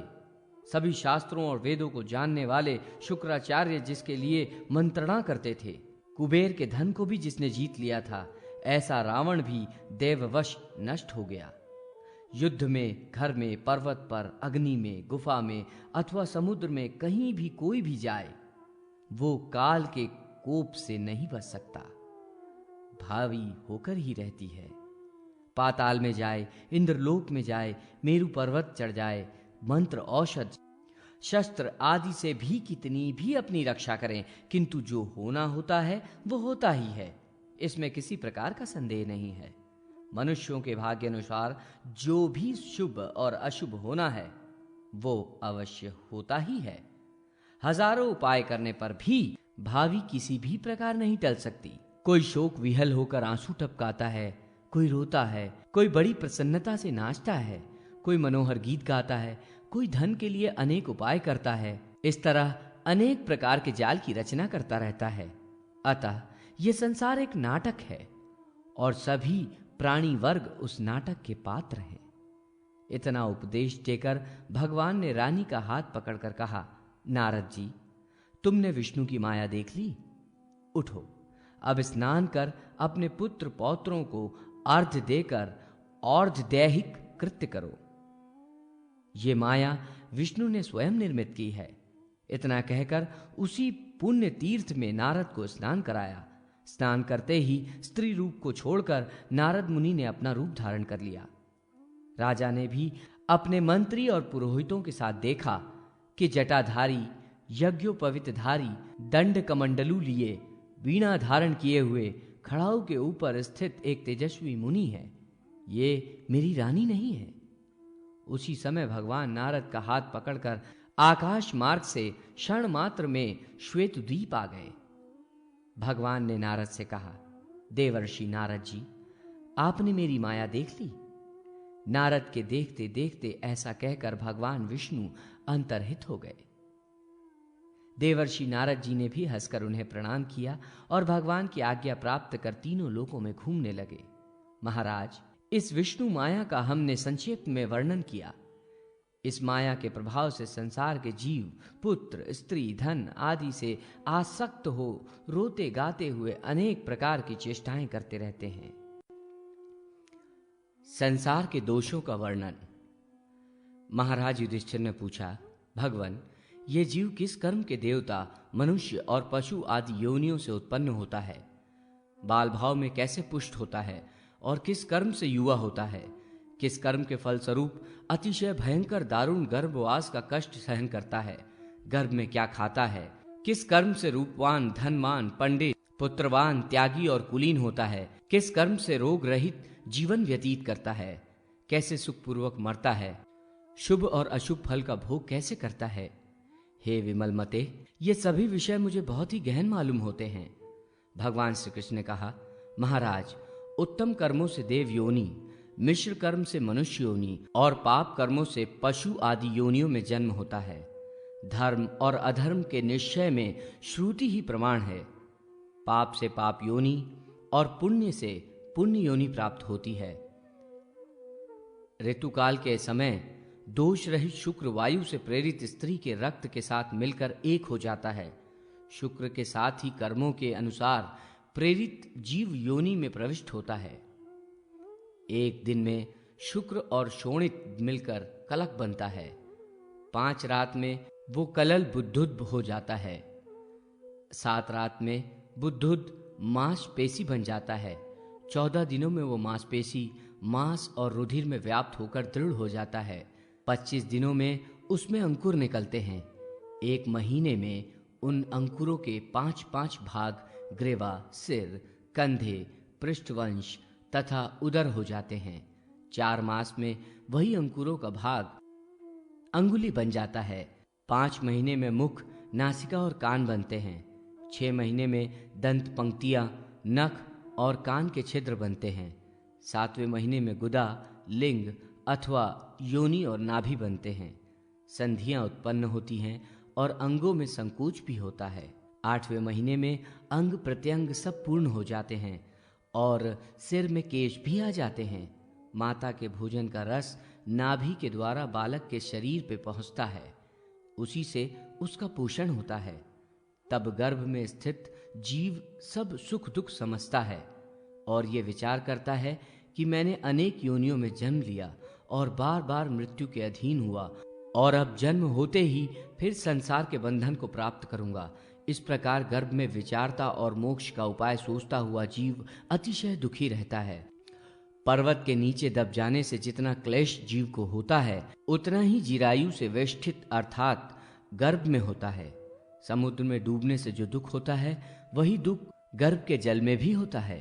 सभी शास्त्रों और वेदों को जानने वाले शुक्राचार्य जिसके लिए मंत्रणा करते थे, कुबेर के धन को भी जिसने जीत लिया था, ऐसा रावण भी देववश नष्ट हो गया। युद्ध में, घर में, पर्वत पर, अग्नि में, गुफा में अथवा समुद्र में कहीं भी कोई भी जाए, वो काल के कोप से नहीं बच सकता, भावी होकर ही रहती है। पाताल में जाए, इंद्रलोक में जाए, मेरु पर्वत चढ़ जाए, मंत्र, औषध, शस्त्र आदि से भी कितनी भी अपनी रक्षा करें, किंतु जो होना होता है वो होता ही है, इसमें किसी प्रकार का संदेह नहीं है। मनुष्यों के भाग्य अनुसार जो भी शुभ और अशुभ होना है वो अवश्य होता ही है। हजारों उपाय करने पर भी भावी किसी भी प्रकार नहीं टल सकती। कोई शोक विहल होकर आंसू टपकाता है, कोई रोता है, कोई बड़ी प्रसन्नता से नाचता है, कोई मनोहर गीत गाता है, कोई धन के लिए अनेक उपाय करता है। इस तरह अनेक प्रकार के जाल की रचना करता रहता है। अतः यह संसार एक नाटक है और सभी प्राणी वर्ग उस नाटक के पात्र हैं। इतना उपदेश देकर भगवान ने रानी का हाथ पकड़कर कहा, नारद जी, तुमने विष्णु की माया देख ली? उठो, अब स्नान कर अपने पुत्र पौत्रों को अर्घ्य देकर और्ध्वदैहिक कृत्य करो। ये माया विष्णु ने स्वयं निर्मित की है। इतना कहकर उसी पुण्य तीर्थ में नारद को स्नान कराया। स्नान करते ही स्त्री रूप को छोड़कर नारद मुनि ने अपना रूप धारण कर लिया। राजा ने भी अपने मंत्री और पुरोहितों के साथ देखा कि जटाधारी, यज्ञोपवीतधारी, दंड कमंडलू लिए, वीणा धारण किए हुए खड़ाऊ के ऊपर स्थित एक तेजस्वी मुनि है। ये मेरी रानी नहीं है। उसी समय भगवान नारद का हाथ पकड़कर आकाश मार्ग से क्षण मात्र में श्वेत द्वीप आ गए। भगवान ने नारद से कहा, देवर्षि नारद जी, आपने मेरी माया देख ली? नारद के देखते देखते ऐसा कहकर भगवान विष्णु अंतर्हित हो गए। देवर्षि नारद जी ने भी हंसकर उन्हें प्रणाम किया और भगवान की आज्ञा प्राप्त कर तीनों लोकों में घूमने लगे। महाराज, इस विष्णु माया का हमने संक्षेप में वर्णन किया। इस माया के प्रभाव से संसार के जीव पुत्र, स्त्री, धन आदि से आसक्त हो रोते गाते हुए अनेक प्रकार की चेष्टाएं करते रहते हैं। संसार के दोषों का वर्णन। महाराज युधिष्ठिर ने पूछा, भगवन, ये जीव किस कर्म के देवता, मनुष्य और पशु आदि योनियों से उत्पन्न होता है? बाल भाव में कैसे पुष्ट होता है और किस कर्म से युवा होता है? किस कर्म के फलस्वरूप अतिशय भयंकर दारुण गर्भवास का कष्ट सहन करता है? गर्भ में क्या खाता है? किस कर्म से रूपवान, धनवान, पंडित, पुत्रवान, त्यागी और कुलीन होता है? किस कर्म से रोग रहित जीवन व्यतीत करता है? कैसे सुखपूर्वक मरता है? शुभ और अशुभ फल का भोग कैसे करता है? हे विमल मते, ये सभी विषय मुझे बहुत ही गहन मालूम होते हैं। भगवान श्री कृष्ण ने कहा, महाराज, उत्तम कर्मों से देव योनि, मिश्र कर्म से मनुष्य योनि और पाप कर्मों से पशु आदि योनियों में जन्म होता है। धर्म और अधर्म के निश्चय में श्रुति ही प्रमाण है। पाप से पाप योनि और पुण्य से पुण्य योनि प्राप्त होती है। ऋतुकाल के समय दोष रहित शुक्र वायु से प्रेरित स्त्री के रक्त के साथ मिलकर एक हो जाता है। शुक्र के साथ ही कर्मों के अनुसार प्रेरित जीव योनि में प्रविष्ट होता है। एक दिन में शुक्र और शोणित मिलकर कलक बनता है। 5 रात में वो कलल बुद्धुद हो जाता है। 7 रात में बुद्धुद मांसपेशी बन जाता है। 14 दिनों में वो मांसपेशी मांस और रुधिर में व्याप्त होकर दृढ़ हो जाता है। 25 दिनों में उसमें अंकुर निकलते हैं। 1 महीने में उन अंकुरों के 5-5 भाग ग्रीवा, सिर, कंधे, पृष्ठवंश तथा उदर हो जाते हैं। 4 मास में वही अंकुरों का भाग अंगुली बन जाता है। 5 महीने में मुख, नासिका और कान बनते हैं। 6 महीने में दंत पंक्तियां, नख और कान के छिद्र बनते हैं। 7वें महीने में गुदा, लिंग अथवा योनि और नाभि बनते हैं। संधियां उत्पन्न होती हैं और अंगों में संकोच भी होता है। 8वें महीने में अंग प्रत्यंग सब पूर्ण हो जाते हैं और सिर में केश भी आ जाते हैं। माता के भोजन का रस नाभि के द्वारा बालक के शरीर पे पहुंचता है, उसी से उसका पोषण होता है। तब गर्भ में स्थित जीव सब सुख दुख समझता है और ये विचार करता है कि मैंने अनेक योनियों में जन्म लिया और बार बार मृत्यु के अधीन हुआ और अब जन्म होते ही फिर संसार के बंधन को प्राप्त करूंगा। इस प्रकार गर्भ में विचारता और मोक्ष का उपाय सोचता हुआ जीव अतिशय दुखी रहता है। पर्वत के नीचे दब जाने से जितना क्लेश जीव को होता है, उतना ही जिरायु से वेष्टित अर्थात गर्भ में होता है। समुद्र में डूबने से जो दुख होता है, वही दुख गर्भ के जल में भी होता है।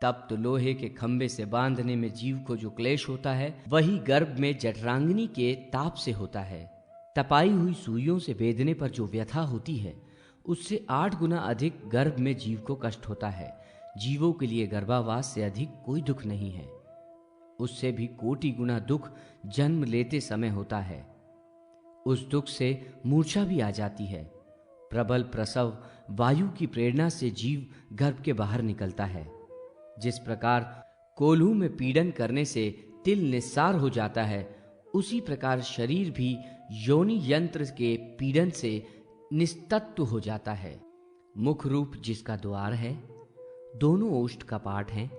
तब तो लोहे के खंभे से बांधने में जीव को जो क्लेश होता है, वही गर्भ में जठरांगनी के ताप से होता है। तपाई हुई सुइयों से बेधने पर जो व्यथा होती है, उससे 8 गुना अधिक गर्भ में जीव को कष्ट होता है। जीवों के लिए गर्भावास से अधिक कोई दुख नहीं है। उससे भी कोटि गुना दुख जन्म लेते समय होता है। उस दुख से मूर्छा भी आ जाती है। प्रबल प्रसव वायु की प्रेरणा से जीव गर्भ के बाहर निकलता है। जिस प्रकार कोल्हू में पीड़न करने से तिल निस्सार हो जाता है, उसी प्रकार शरीर भी योनि यंत्र के पीड़न से निस्तत्व हो जाता है। मुख रूप जिसका द्वार है, दोनों ओष्ठ कपाट हैं,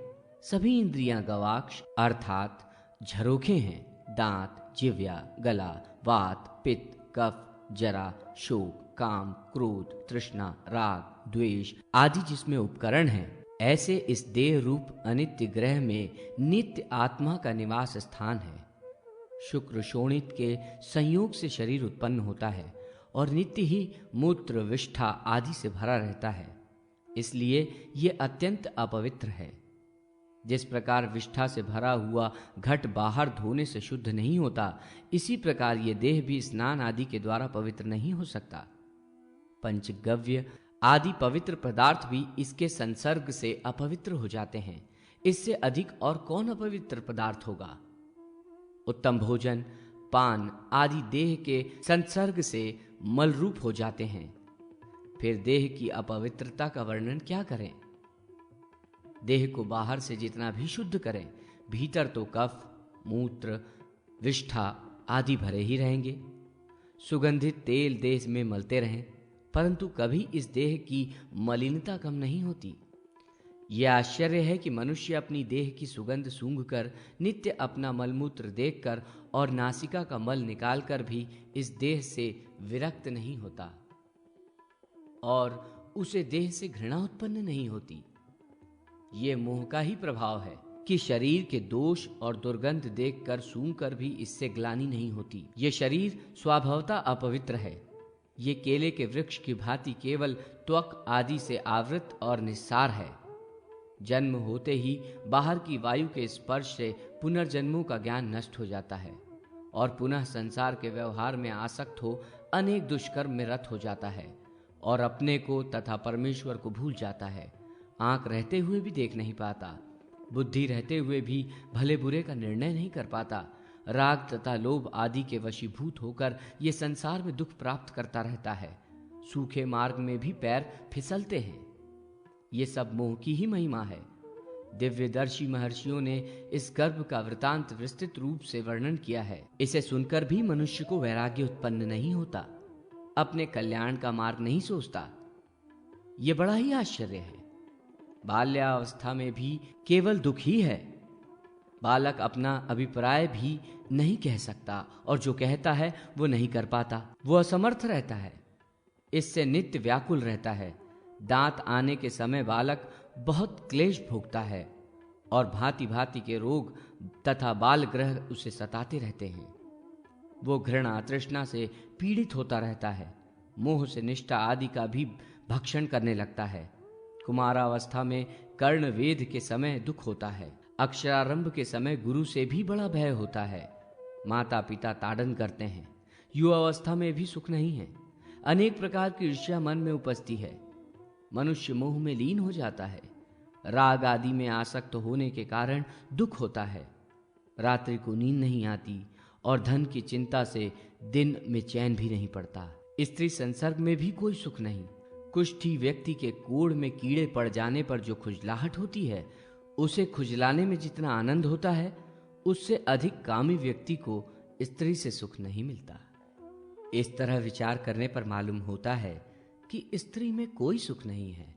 सभी इंद्रियां गवाक्ष अर्थात झरोखे हैं। दांत, जिह्वा, गला, वात, पित्त, कफ, जरा, शोक, काम, क्रोध, तृष्णा, राग, द्वेष आदि जिसमें उपकरण हैं, ऐसे इस देह रूप अनित्य ग्रह में नित्य आत्मा का निवास स्थान है। शुक्र शोणित के संयोग से शरीर उत्पन्न होता है और नित्य ही मूत्र, विष्ठा आदि से भरा रहता है, इसलिए ये अत्यंत अपवित्र है। जिस प्रकार विष्ठा से भरा हुआ घट बाहर धोने से शुद्ध नहीं होता, इसी प्रकार ये देह भी स्नान आदि के द्वारा पवित्र नहीं हो सकता। पंचगव्य आदि पवित्र पदार्थ भी इसके संसर्ग से अपवित्र हो जाते हैं। इससे अधिक और कौन अपवित्र पदार्थ होगा? उत्तम भोजन, पान आदि देह के संसर्ग से मलरूप हो जाते हैं। फिर देह की अपवित्रता का वर्णन क्या करें? देह को बाहर से जितना भी शुद्ध करें, भीतर तो कफ, मूत्र, विष्ठा आदि भरे ही रहेंगे। सुगंधित तेल देह में मलते रहें, परंतु कभी इस देह की मलिनता कम नहीं होती। यह आश्चर्य है कि मनुष्य अपनी देह की सुगंध सूंघकर, नित्य अपना मलमूत्र देखकर और नासिका का मल निकालकर भी इस देह से विरक्त नहीं होता और उसे देह से घृणा उत्पन्न नहीं होती। ये मोह का ही प्रभाव है कि शरीर के दोष और दुर्गंध देखकर सूंघकर भी इससे ग्लानि नहीं होती। ये शरीर स्वभावतः अपवित्र है। ये केले के वृक्ष की भांति केवल त्वक आदि से आवृत और निस्सार है। जन्म होते ही बाहर की वायु के स्पर्श से पुनर्जन्मों का ज्ञान नष्ट हो जाता है और पुनः संसार के व्यवहार में आसक्त हो अनेक दुष्कर्म में रत हो जाता है और अपने को तथा परमेश्वर को भूल जाता है। आंख रहते हुए भी देख नहीं पाता, बुद्धि रहते हुए भी भले बुरे का निर्णय नहीं कर पाता। राग तथा लोभ आदि के वशीभूत होकर ये संसार में दुख प्राप्त करता रहता है। सूखे मार्ग में भी पैर फिसलते हैं। ये सब मोह की ही महिमा है। दिव्यदर्शी महर्षियों ने इस गर्भ का वृतांत विस्तृत रूप से वर्णन किया है। इसे सुनकर भी मनुष्य को वैराग्य उत्पन्न नहीं होता, अपने कल्याण का मार्ग नहीं सोचता। ये बड़ा ही आश्चर्य है। बाल्यावस्था में भी केवल दुख ही है। बालक अपना अभिप्राय भी नहीं कह सकता और जो कहता है वो नहीं कर पाता। वो असमर्थ रहता है, इससे नित्य व्याकुल रहता है। दांत आने के समय बालक बहुत क्लेश भोगता है और भांति भांति के रोग तथा बाल ग्रह उसे सताते रहते हैं। वो घृणा तृष्णा से पीड़ित होता रहता है। मोह से निष्ठा आदि का भी भक्षण करने लगता है। कुमारावस्था में कर्ण वेद के समय दुख होता है। अक्षरारंभ के समय गुरु से भी बड़ा भय होता है। माता पिता ताड़न करते हैं, युवावस्था में भी सुख नहीं है। अनेक प्रकार की ईर्ष्या मन में उपजती है। मनुष्य मोह में लीन हो जाता है। राग आदि में आसक्त होने के कारण दुख होता है। रात्रि को नींद नहीं आती और धन की चिंता से दिन में चैन भी नहीं पड़ता। स्त्री संसर्ग में भी कोई सुख नहीं। कुष्ठी व्यक्ति के कोढ़ में कीड़े पड़ जाने पर जो खुजलाहट होती है, उसे खुजलाने में जितना आनंद होता है, उससे अधिक कामी व्यक्ति को स्त्री से सुख नहीं मिलता। इस तरह विचार करने पर मालूम होता है कि स्त्री में कोई सुख नहीं है।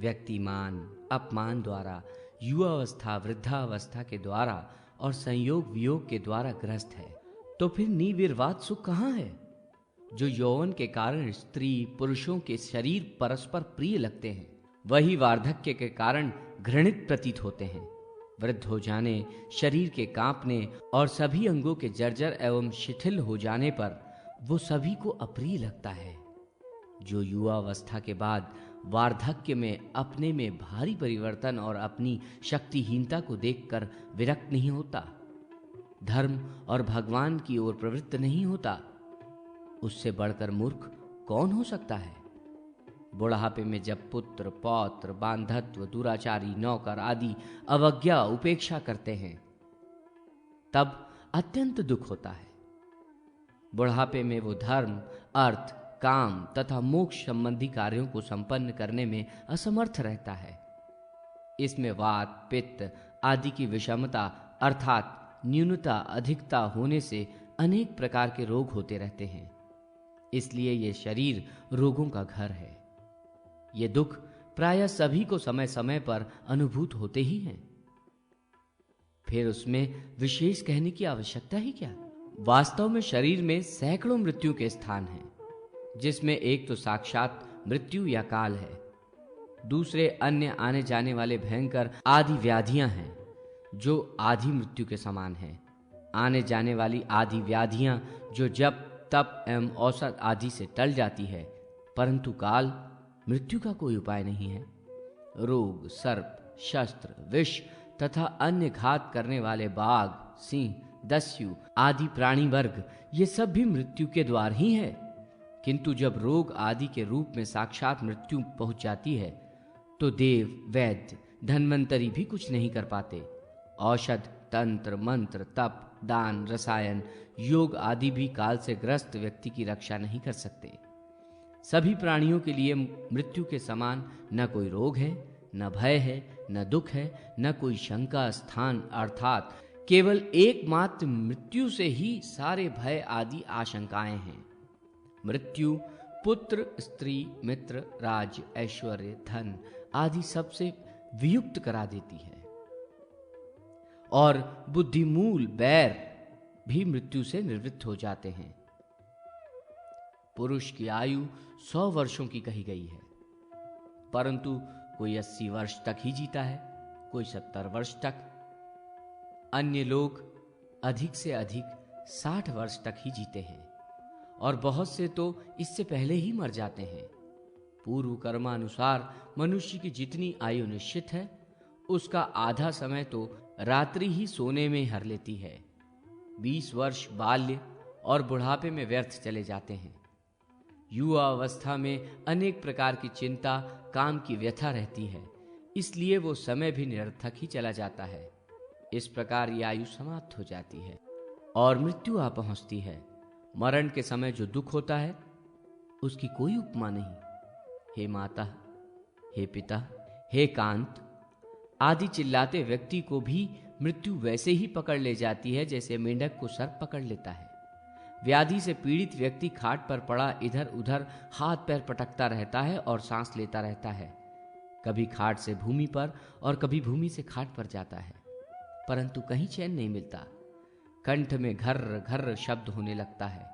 व्यक्ति मान अपमान द्वारा, युवावस्था वृद्धावस्था के द्वारा और संयोग वियोग के द्वारा ग्रस्त है। तो फिर निर्विवाद सुख कहाँ है? जो यौवन के कारण स्त्री पुरुषों के शरीर परस्पर प्रिय लगते हैं, वही वार्धक्य के कारण घृणित प्रतीत होते हैं। वृद्ध हो जाने, शरीर के कांपने और सभी अंगों के जर्जर एवं शिथिल हो जाने पर वो सभी को अप्रिय लगता है। जो युवावस्था के बाद वार्धक्य में अपने में भारी परिवर्तन और अपनी शक्तिहीनता को देखकर विरक्त नहीं होता, धर्म और भगवान की ओर प्रवृत्त नहीं होता, उससे बढ़कर मूर्ख कौन हो सकता है? बुढ़ापे में जब पुत्र पौत्र बांधत्व दुराचारी नौकर आदि अवज्ञा उपेक्षा करते हैं, तब अत्यंत दुख होता है। बुढ़ापे में वो धर्म अर्थ काम तथा मोक्ष संबंधी कार्यों को संपन्न करने में असमर्थ रहता है। इसमें वात पित्त आदि की विषमता अर्थात न्यूनता अधिकता होने से अनेक प्रकार के रोग होते रहते हैं। इसलिए ये शरीर रोगों का घर है। ये दुख प्रायः सभी को समय समय पर अनुभूत होते ही हैं। फिर उसमें विशेष कहने की आवश्यकता ही क्या? वास्तव में शरीर में सैकड़ों मृत्यु के स्थान हैं, जिसमें एक तो साक्षात मृत्यु या काल है, दूसरे अन्य आने जाने वाले भयंकर आदि व्याधियां हैं जो आदि मृत्यु के समान हैं। आने जाने वाली आदि व्याधियां जो जब तप एवं औषध आदि से टल जाती है, परंतु काल मृत्यु का कोई उपाय नहीं है। रोग सर्प शस्त्र विष तथा अन्य घात करने वाले बाघ सिंह दस्यु आदि प्राणी वर्ग, ये सब भी मृत्यु के द्वार ही है। किंतु जब रोग आदि के रूप में साक्षात मृत्यु पहुंच जाती है, तो देव वैद्य धन्वंतरी भी कुछ नहीं कर पाते। औषध तंत्र मंत्र तप दान रसायन योग आदि भी काल से ग्रस्त व्यक्ति की रक्षा नहीं कर सकते। सभी प्राणियों के लिए मृत्यु के समान न कोई रोग है, न भय है, न दुख है, न कोई शंका स्थान, अर्थात केवल एकमात्र मृत्यु से ही सारे भय आदि आशंकाएं हैं। मृत्यु पुत्र स्त्री मित्र राज्य ऐश्वर्य धन आदि सबसे वियुक्त करा देती है, और बुद्धिमूल बैर भी मृत्यु से निवृत्त हो जाते हैं। पुरुष की आयु 100 वर्षों की कही गई है, परंतु कोई 80 वर्ष तक ही जीता है, कोई 70 वर्ष तक। अन्य लोग अधिक से अधिक 60 वर्ष तक ही जीते हैं, और बहुत से तो इससे पहले ही मर जाते हैं। पूर्व कर्मानुसार मनुष्य की जितनी आयु निश्चित है, उसका आधा समय तो रात्रि ही सोने में हर लेती है। 20 वर्ष बाल्य और बुढ़ापे में व्यर्थ चले जाते हैं। युवा अवस्था में अनेक प्रकार की चिंता काम की व्यथा रहती है, इसलिए वो समय भी निरर्थक ही चला जाता है। इस प्रकार ये आयु समाप्त हो जाती है और मृत्यु आ पहुंचती है। मरण के समय जो दुख होता है, उसकी कोई उपमा नहीं। हे माता, हे पिता, हे कांत आदि चिल्लाते व्यक्ति को भी मृत्यु वैसे ही पकड़ ले जाती है जैसे मेंढक को सर्प पकड़ लेता है। व्याधि से पीड़ित व्यक्ति खाट पर पड़ा इधर उधर हाथ पैर पटकता रहता है और सांस लेता रहता है। कभी खाट से भूमि पर और कभी भूमि से खाट पर जाता है, परंतु कहीं चैन नहीं मिलता। कंठ में घर्र घर्र शब्द होने लगता है,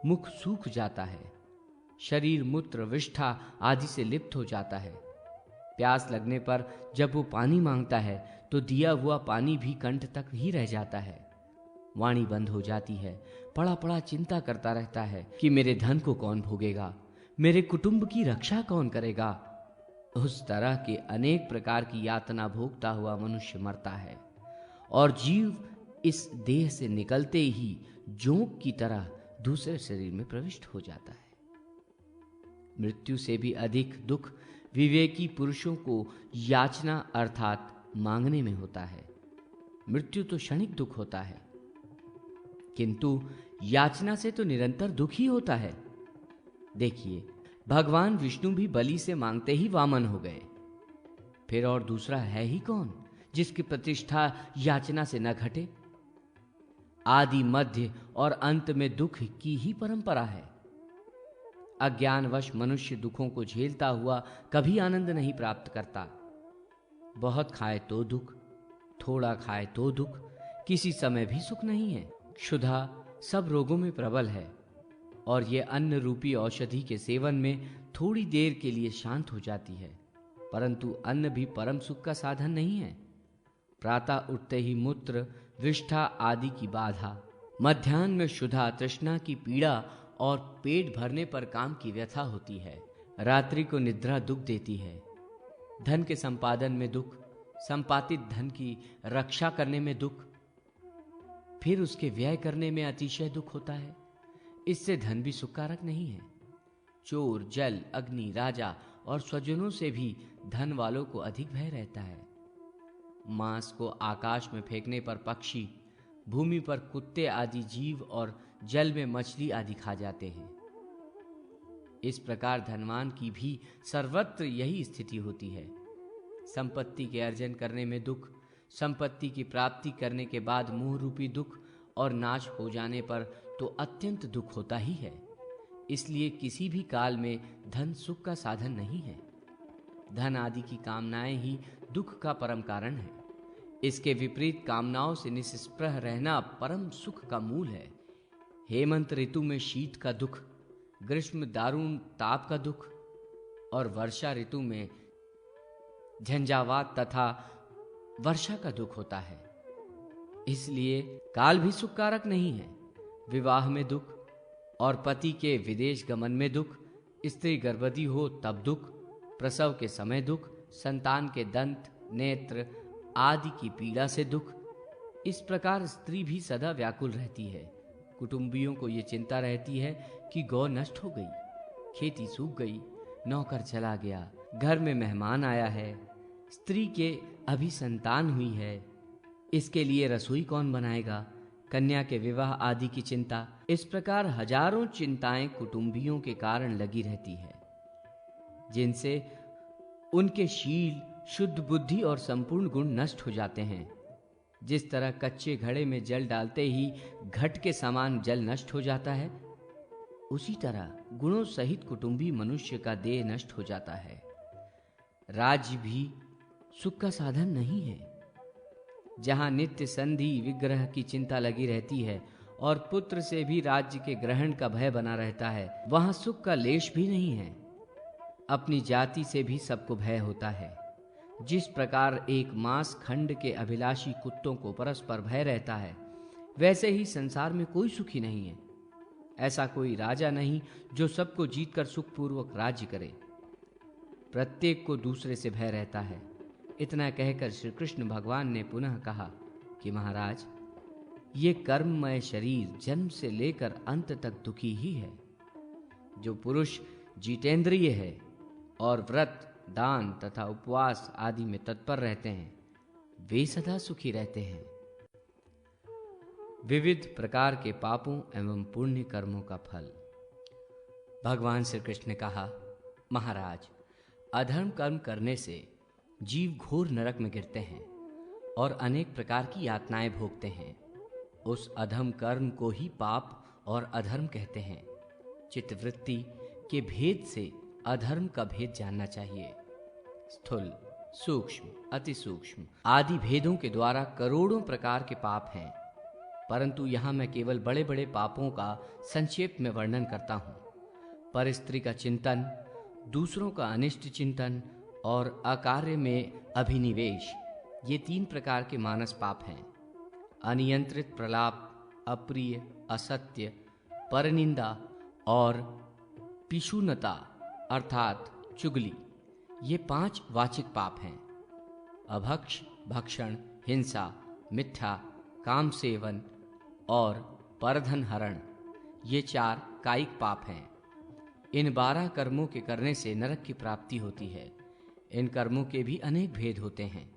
मुख सूख जाता है, शरीर मूत्र विष्ठा आदि से लिप्त हो जाता है। प्यास लगने पर जब वो पानी मांगता है तो दिया हुआ पानी भी कंठ तक ही रह जाता है। वाणी बंद हो जाती है, पड़ा पड़ा चिंता करता रहता है कि मेरे धन को कौन भोगेगा, मेरे कुटुंब की रक्षा कौन करेगा। उस तरह के अनेक प्रकार की यातना भोगता हुआ मनुष्य मरता है, और जीव इस देह से निकलते ही जोंक की तरह दूसरे शरीर में प्रविष्ट हो जाता है। मृत्यु से भी अधिक दुख विवेकी पुरुषों को याचना अर्थात मांगने में होता है। मृत्यु तो क्षणिक दुख होता है, किंतु याचना से तो निरंतर दुख ही होता है। देखिए, भगवान विष्णु भी बलि से मांगते ही वामन हो गए। फिर और दूसरा है ही कौन जिसकी प्रतिष्ठा याचना से न घटे। आदि, मध्य और अंत में दुख की ही परंपरा है। अज्ञानवश मनुष्य दुखों को झेलता हुआ कभी आनंद नहीं प्राप्त करता। बहुत खाए तो दुख, थोड़ा खाए तो दुख, किसी समय भी सुख नहीं है। क्षुधा सब रोगों में प्रबल है और ये अन्न रूपी औषधि के सेवन में थोड़ी देर के लिए शांत हो जाती है, परंतु अन्न भी परम सुख का साधन नहीं है। प्रातः उठते ही मूत्र, विष्ठा आदि की बाधा, मध्याह्न में क्षुधा, तृष्णा की पीड़ा और पेट भरने पर काम की व्यथा होती है। रात्रि को निद्रा दुख देती है। धन के संपादन में दुख, संपादित धन की रक्षा करने में दुख, फिर उसके व्यय करने में अतिशय दुख होता है। इससे धन भी सुखकारक नहीं है। चोर, जल, अग्नि, राजा और स्वजनों से भी धन वालों को अधिक भय रहता है। मांस को आकाश में फेंकने पर पक्षी, भूमि पर कुत्ते आदि जीव और जल में मछली आदि खा जाते हैं। इस प्रकार धनवान की भी सर्वत्र यही स्थिति होती है। संपत्ति के अर्जन करने में दुख, संपत्ति की प्राप्ति करने के बाद मोह रूपी दुख और नाश हो जाने पर तो अत्यंत दुख होता ही है। इसलिए किसी भी काल में धन सुख का साधन नहीं है। धन आदि की कामनाएं ही दुख का परम कारण है। इसके विपरीत कामनाओं से निस्पृह रहना परम सुख का मूल है। हेमंत ऋतु में शीत का दुख, ग्रीष्म दारुण ताप का दुख और वर्षा ऋतु में झंझावात तथा वर्षा का दुख होता है। इसलिए काल भी सुखकारक नहीं है। विवाह में दुख और पति के विदेश गमन में दुख, स्त्री गर्भवती हो तब दुख, प्रसव के समय दुख, संतान के दंत, नेत्र आदि की पीड़ा से दुख। इस प्रकार स्त्री भी सदा व्याकुल रहती है। कुटुंबियों को ये चिंता रहती है कि गौ नष्ट हो गई, खेती सूख गई, नौकर चला गया, घर में मेहमान आया है, स्त्री के अभी संतान हुई है, इसके लिए रसोई कौन बनाएगा, कन्या के विवाह आदि की चिंता। इस प्रकार हजारों चिंताएं कुटुंबियों के कारण लगी रहती है, जिनसे उनके शील, शुद्ध बुद्धि और संपूर्ण गुण नष्ट हो जाते हैं। जिस तरह कच्चे घड़े में जल डालते ही घट के समान जल नष्ट हो जाता है, उसी तरह गुणों सहित कुटुंबी मनुष्य का देह नष्ट हो जाता है। राज्य भी सुख का साधन नहीं है। जहां नित्य संधि विग्रह की चिंता लगी रहती है और पुत्र से भी राज्य के ग्रहण का भय बना रहता है, वहां सुख का लेश भी नहीं है। अपनी जाति से भी सबको भय होता है। जिस प्रकार एक मांस खंड के अभिलाषी कुत्तों को परस्पर भय रहता है, वैसे ही संसार में कोई सुखी नहीं है। ऐसा कोई राजा नहीं जो सबको जीतकर सुखपूर्वक राज्य करे। प्रत्येक को दूसरे से भय रहता है। इतना कहकर श्री कृष्ण भगवान ने पुनः कहा कि महाराज, ये कर्ममय शरीर जन्म से लेकर अंत तक दुखी ही है। जो पुरुष जितेंद्रिय है और व्रत, दान तथा उपवास आदि में तत्पर रहते हैं, वे सदा सुखी रहते हैं। विविध प्रकार के पापों एवं पुण्य कर्मों का फल। भगवान श्री कृष्ण ने कहा, महाराज, अधर्म कर्म करने से जीव घोर नरक में गिरते हैं और अनेक प्रकार की यातनाएं भोगते हैं। उस अधम कर्म को ही पाप और अधर्म कहते हैं। चित्तवृत्ति के भेद से अधर्म का भेद जानना चाहिए। स्थूल, सूक्ष्म, अति सूक्ष्म आदि भेदों के द्वारा करोड़ों प्रकार के पाप हैं, परंतु यहां मैं केवल बड़े बड़े पापों का संक्षेप में वर्णन करता हूं। पर स्त्री का चिंतन, दूसरों का अनिष्ट चिंतन और अकार्य में अभिनिवेश, ये 3 प्रकार के मानस पाप हैं। अनियंत्रित प्रलाप, अप्रिय, असत्य, परनिंदा और पिशुनता अर्थात चुगली, ये 5 वाचिक पाप हैं। अभक्ष, भक्षण, हिंसा, मिथ्या, काम सेवन और परधन हरण, ये 4 कायिक पाप हैं। इन 12 कर्मों के करने से नरक की प्राप्ति होती है। इन कर्मों के भी अनेक भेद होते हैं।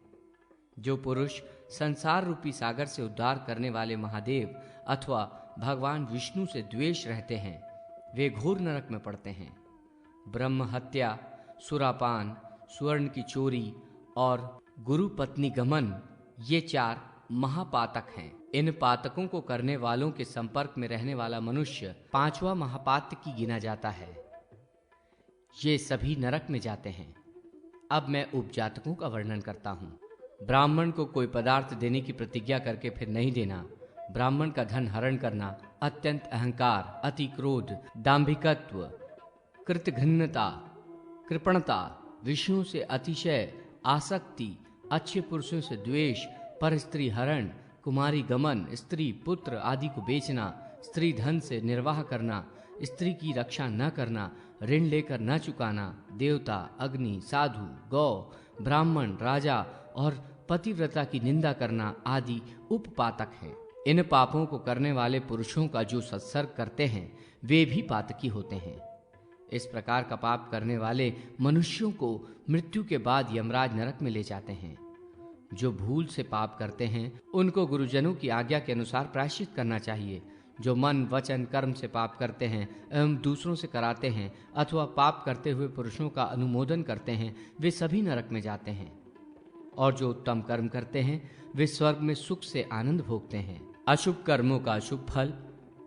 जो पुरुष संसार रूपी सागर से उद्धार करने वाले महादेव अथवा भगवान विष्णु से द्वेष रहते हैं, वे घोर नरक में पड़ते हैं। ब्रह्म हत्या, सुरापान, स्वर्ण की चोरी और गुरु पत्नी गमन, ये 4 महापातक हैं। इन पातकों को करने वालों के संपर्क में रहने वाला मनुष्य 5वां महापातक की गिना जाता है। ये सभी नरक में जाते हैं। अब मैं उपजातकों का वर्णन करता हूँ। ब्राह्मण को कोई पदार्थ देने की प्रतिज्ञा करके फिर नहीं देना, ब्राह्मण का धन हरण करना, अत्यंत अहंकार, अति क्रोध, दांभिकत्व, कृतघ्नता, कृपणता, विषयों से अतिशय आसक्ति, अच्छे पुरुषों से द्वेष, पर स्त्री हरण, कुमारी गमन, स्त्री पुत्र आदि को बेचना, स्त्री धन से निर्वाह करना, स्त्री की रक्षा न करना, ऋण लेकर न चुकाना, देवता, अग्नि, साधु, गौ, ब्राह्मण, राजा और पतिव्रता की निंदा करना आदि उपपातक हैं। इन पापों को करने वाले पुरुषों का जो सत्सर्ग करते हैं वे भी पातकी होते हैं। इस प्रकार का पाप करने वाले मनुष्यों को मृत्यु के बाद यमराज नरक में ले जाते हैं। जो भूल से पाप करते हैं उनको गुरुजनों की आज्ञा के अनुसार प्रायश्चित करना चाहिए। जो मन, वचन, कर्म से पाप करते हैं एवं दूसरों से कराते हैं अथवा पाप करते हुए पुरुषों का अनुमोदन करते हैं, वे सभी नरक में जाते हैं। और जो उत्तम कर्म करते हैं वे स्वर्ग में सुख से आनंद भोगते हैं। अशुभ कर्मों का शुभ फल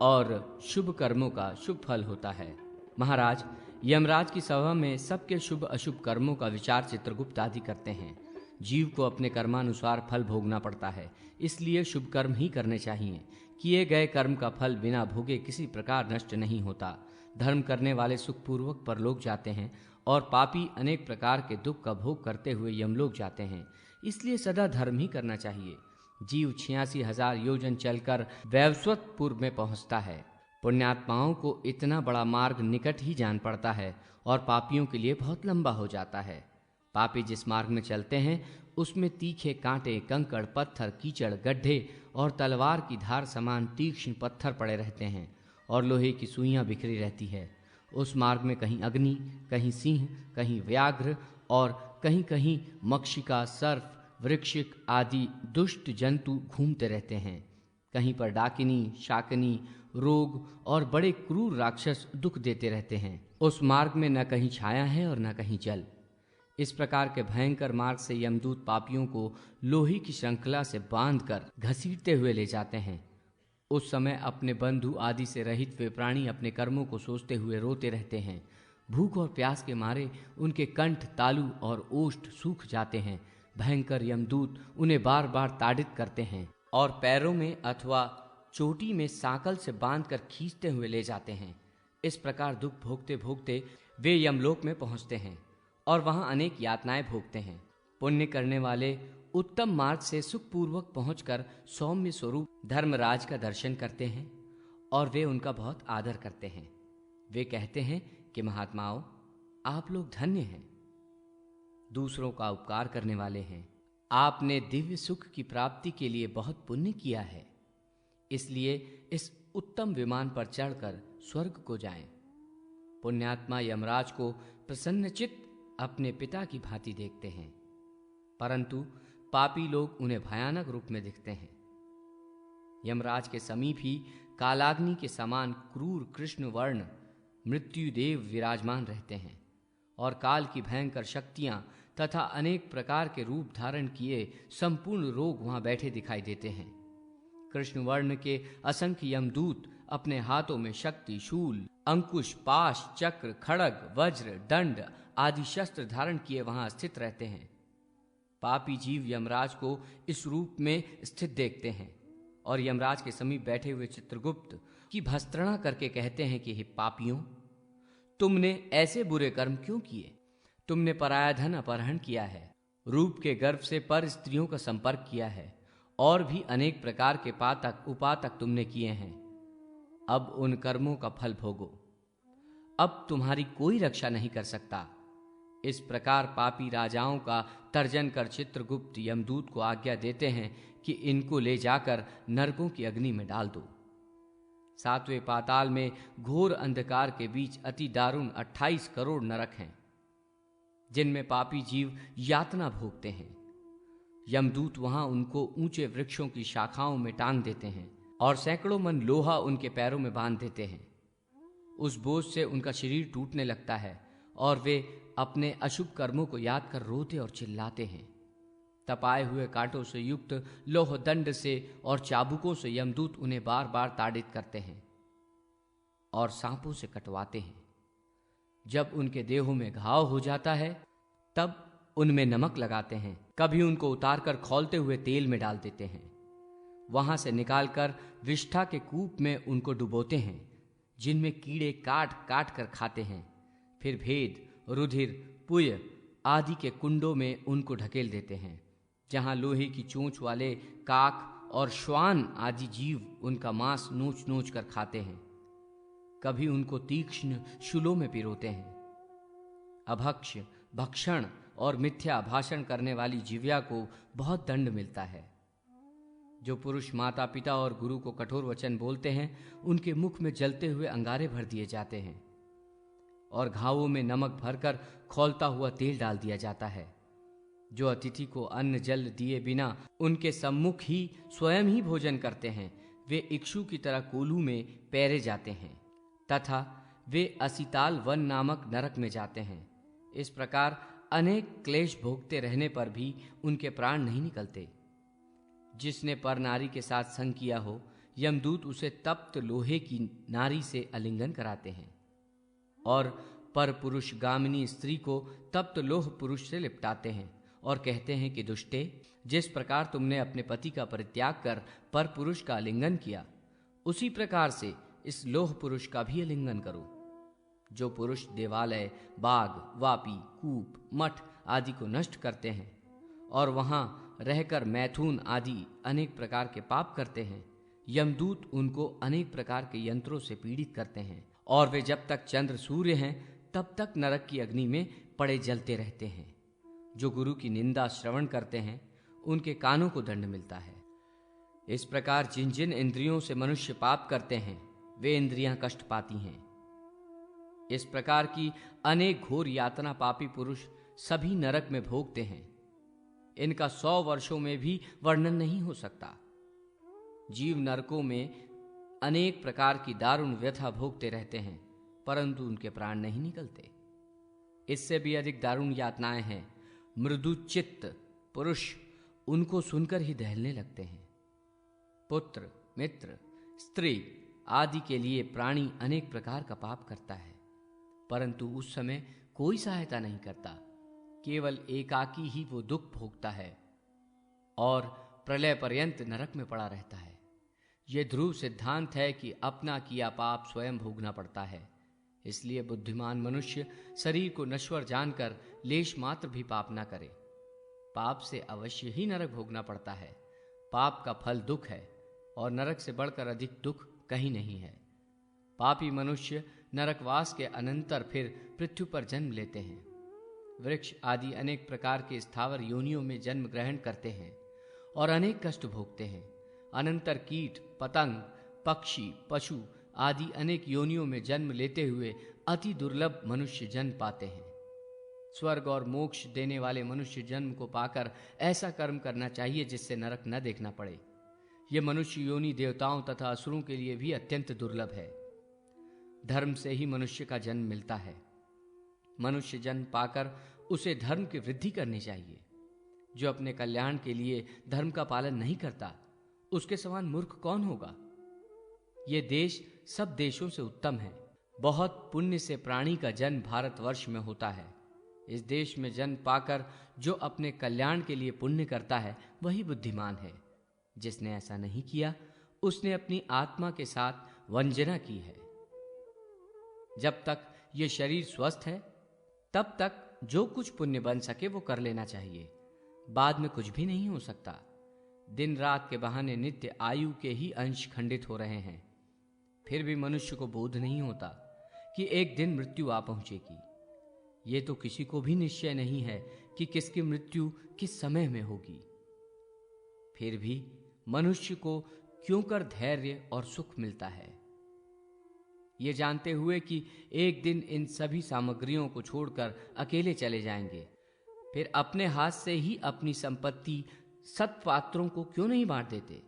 और शुभ कर्मों का शुभ फल होता है। महाराज, यमराज की सभा में सबके शुभ अशुभ कर्मों का विचार चित्रगुप्त आदि करते हैं। जीव को अपने कर्मानुसार फल भोगना पड़ता है, इसलिए शुभ कर्म ही करने चाहिए। किए गए कर्म का फल बिना भोगे किसी प्रकार नष्ट नहीं होता। धर्म करने वाले सुखपूर्वक परलोक जाते हैं और पापी अनेक प्रकार के दुख का भोग करते हुए यमलोक जाते हैं। इसलिए सदा धर्म ही करना चाहिए। जीव 86,000 योजन चलकर वैवस्वतपुर में पहुंचता है। पुण्यात्माओं को इतना बड़ा मार्ग निकट ही जान पड़ता है और पापियों के लिए बहुत लंबा हो जाता है। पापी जिस मार्ग में चलते हैं उसमें तीखे कांटे, कंकड़, पत्थर, कीचड़, गड्ढे और तलवार की धार समान तीक्ष्ण पत्थर पड़े रहते हैं और लोहे की सुइयां बिखरी रहती है। उस मार्ग में कहीं अग्नि, कहीं सिंह, कहीं व्याघ्र और कहीं कहीं मक्षिका, सर्प, वृक्षिक आदि दुष्ट जंतु घूमते रहते हैं। कहीं पर डाकिनी, शाकिनी, रोग और बड़े क्रूर राक्षस दुख देते रहते हैं। उस मार्ग में न कहीं छाया है और न कहीं जल। इस प्रकार के भयंकर मार्ग से यमदूत पापियों को लोहे की श्रृंखला से बांधकर घसीटते हुए ले जाते हैं। उस समय अपने बंधु आदि से रहित वे प्राणी अपने कर्मों को सोचते हुए रोते रहते हैं। भूख और प्यास के मारे उनके कंठ, तालु और ओष्ठ सूख जाते हैं। भयंकर यमदूत उन्हें बार बार ताड़ित करते हैं और पैरों में अथवा चोटी में सांकल से बांधकर खींचते हुए ले जाते हैं। इस प्रकार दुख भोगते भोगते वे यमलोक में पहुंचते हैं और वहां अनेक यातनाएं भोगते हैं। पुण्य करने वाले उत्तम मार्ग से सुखपूर्वक पहुंचकर सौम्य स्वरूप धर्मराज का दर्शन करते हैं और वे उनका बहुत आदर करते हैं। वे कहते हैं कि महात्माओं, आप लोग धन्य हैं, दूसरों का उपकार करने वाले हैं। आपने दिव्य सुख की प्राप्ति के लिए बहुत पुण्य किया है, इसलिए इस उत्तम विमान पर चढ़कर स्वर्ग को जाएं। पुण्यात्मा यमराज को प्रसन्नचित्त अपने पिता की भांति देखते हैं, परंतु पापी लोग उन्हें भयानक रूप में दिखते हैं। यमराज के समीप ही कालाग्नि के समान क्रूर कृष्ण वर्ण मृत्युदेव विराजमान रहते हैं और काल की भयंकर शक्तियां तथा अनेक प्रकार के रूप धारण किए संपूर्ण रोग वहां बैठे दिखाई देते हैं। कृष्ण वर्ण के असंख्य यमदूत अपने हाथों में शक्ति, शूल, अंकुश, पाश, चक्र, खड़ग, वज्र, दंड आदि शस्त्र धारण किए वहां स्थित रहते हैं। पापी जीव यमराज को इस रूप में स्थित देखते हैं और यमराज के समीप बैठे हुए चित्रगुप्त की भस्त्रणा करके कहते हैं कि हे पापियों, तुमने ऐसे बुरे कर्म क्यों किए? तुमने पराया धन अपहरण किया है, रूप के गर्व से पर स्त्रियों का संपर्क किया है और भी अनेक प्रकार के पातक उपातक तुमने किए हैं। अब उन कर्मों का फल भोगो। अब तुम्हारी कोई रक्षा नहीं कर सकता। इस प्रकार पापी राजाओं का तर्जन कर चित्रगुप्त यमदूत को आज्ञा देते हैं कि इनको ले जाकर नरकों की अग्नि में डाल दो। सातवें पाताल में घोर अंधकार के बीच अति दारुण 28 करोड़ नरक हैं, जिनमें पापी जीव यातना भोगते हैं। यमदूत वहां उनको ऊंचे वृक्षों की शाखाओं में टांग देते हैं और सैकड़ों मन लोहा उनके पैरों में बांध देते हैं। उस बोझ से उनका शरीर टूटने लगता है और वे अपने अशुभ कर्मों को याद कर रोते और चिल्लाते हैं। तपाए हुए कांटों से युक्त लोह दंड से और चाबुकों से यमदूत उन्हें बार बार ताड़ित करते हैं और सांपों से कटवाते हैं। जब उनके देहों में घाव हो जाता है तब उनमें नमक लगाते हैं, कभी उनको उतारकर खौलते हुए तेल में डाल देते हैं। वहां से निकालकर विष्ठा के कूप में उनको डुबोते हैं, जिनमें कीड़े काट काट कर खाते हैं। फिर भेद, रुधिर, पुय आदि के कुंडों में उनको ढकेल देते हैं, जहां लोहे की चोंच वाले काक और श्वान आदि जीव उनका मांस नोच नोच कर खाते हैं। कभी उनको तीक्ष्ण शूलों में पिरोते हैं। अभक्ष, भक्षण और मिथ्या भाषण करने वाली जिव्या को बहुत दंड मिलता है। जो पुरुष माता पिता और गुरु को कठोर वचन बोलते हैं, उनके मुख में जलते हुए अंगारे भर दिए जाते हैं और घावों में नमक भरकर खौलता हुआ तेल डाल दिया जाता है। जो अतिथि को अन्न जल दिए बिना उनके सम्मुख ही स्वयं ही भोजन करते हैं, वे इक्षु की तरह कोलू में पैरे जाते हैं तथा वे असिताल वन नामक नरक में जाते हैं। इस प्रकार अनेक क्लेश भोगते रहने पर भी उनके प्राण नहीं निकलते। जिसने पर नारी के साथ संग किया हो, यमदूत उसे तप्त लोहे की नारी से आलिंगन कराते हैं और पर पुरुष गामिनी स्त्री को तप्त लोह पुरुष से लिपटाते हैं और कहते हैं कि दुष्टे, जिस प्रकार तुमने अपने पति का परित्याग कर पर पुरुष का आलिंगन किया, उसी प्रकार से इस लोह पुरुष का भी आलिंगन करो। जो पुरुष देवालय, बाग, वापी, कूप, मठ आदि को नष्ट करते हैं और वहां रहकर मैथुन आदि अनेक प्रकार के पाप करते हैं, यमदूत उनको अनेक प्रकार के यंत्रों से पीड़ित करते हैं और वे जब तक चंद्र सूर्य हैं तब तक नरक की अग्नि में पड़े जलते रहते हैं। जो गुरु की निंदा श्रवण करते हैं, उनके कानों को दंड मिलता है। इस प्रकार जिन जिन इंद्रियों से मनुष्य पाप करते हैं, वे इंद्रियां कष्ट पाती हैं। इस प्रकार की अनेक घोर यातना पापी पुरुष सभी नरक में भोगते हैं। इनका 100 वर्षों में भी वर्णन नहीं हो सकता। जीव नरकों में अनेक प्रकार की दारुण व्यथा भोगते रहते हैं, परंतु उनके प्राण नहीं निकलते। इससे भी अधिक दारुण यातनाएं हैं। मृदुचित्त पुरुष उनको सुनकर ही दहलने लगते हैं। पुत्र, मित्र, स्त्री आदि के लिए प्राणी अनेक प्रकार का पाप करता है, परंतु उस समय कोई सहायता नहीं करता। केवल एकाकी ही वो दुख भोगता है और प्रलय पर्यंत नरक में पड़ा रहता है। यह ध्रुव सिद्धांत है कि अपना किया पाप स्वयं भोगना पड़ता है। इसलिए बुद्धिमान मनुष्य शरीर को नश्वर जानकर लेश मात्र भी पाप न करे। पाप से अवश्य ही नरक भोगना पड़ता है। पाप का फल दुख है और नरक से बढ़कर अधिक दुख कहीं नहीं है। पापी मनुष्य नरकवास के अनंतर फिर पृथ्वी पर जन्म लेते हैं। वृक्ष आदि अनेक प्रकार के स्थावर योनियों में जन्म ग्रहण करते हैं और अनेक कष्ट भोगते हैं। अनंतर कीट, पतंग, पक्षी, पशु आदि अनेक योनियों में जन्म लेते हुए अति दुर्लभ मनुष्य जन्म पाते हैं। स्वर्ग और मोक्ष देने वाले मनुष्य जन्म को पाकर ऐसा कर्म करना चाहिए जिससे नरक न देखना पड़े। यह मनुष्य योनि देवताओं तथा असुरों के लिए भी अत्यंत दुर्लभ है। धर्म से ही मनुष्य का जन्म मिलता है। मनुष्य जन्म पाकर उसे धर्म की वृद्धि करनी चाहिए। जो अपने कल्याण के लिए धर्म का पालन नहीं करता, उसके समान मूर्ख कौन होगा। ये देश सब देशों से उत्तम है। बहुत पुण्य से प्राणी का जन्म भारतवर्ष में होता है। इस देश में जन्म पाकर जो अपने कल्याण के लिए पुण्य करता है, वही बुद्धिमान है। जिसने ऐसा नहीं किया, उसने अपनी आत्मा के साथ वंजना की है। जब तक ये शरीर स्वस्थ है, तब तक जो कुछ पुण्य बन सके वो कर लेना चाहिए। बाद में कुछ भी नहीं हो सकता। दिन रात के बहाने नित्य आयु के ही अंश खंडित हो रहे हैं। फिर भी मनुष्य को बोध नहीं होता कि एक दिन मृत्यु आ पहुंचेगी। ये तो किसी को भी निश्चय नहीं है कि किसकी मृत्यु किस समय में होगी। फिर भी मनुष्य को क्यों कर धैर्य और सुख मिलता है। ये जानते हुए कि एक दिन इन सभी सामग्रियों को छोड़कर अकेले चले जाएंगे, फिर अपने हाथ से ही अपनी संपत्ति सत्पात्रों को क्यों नहीं बांट देते?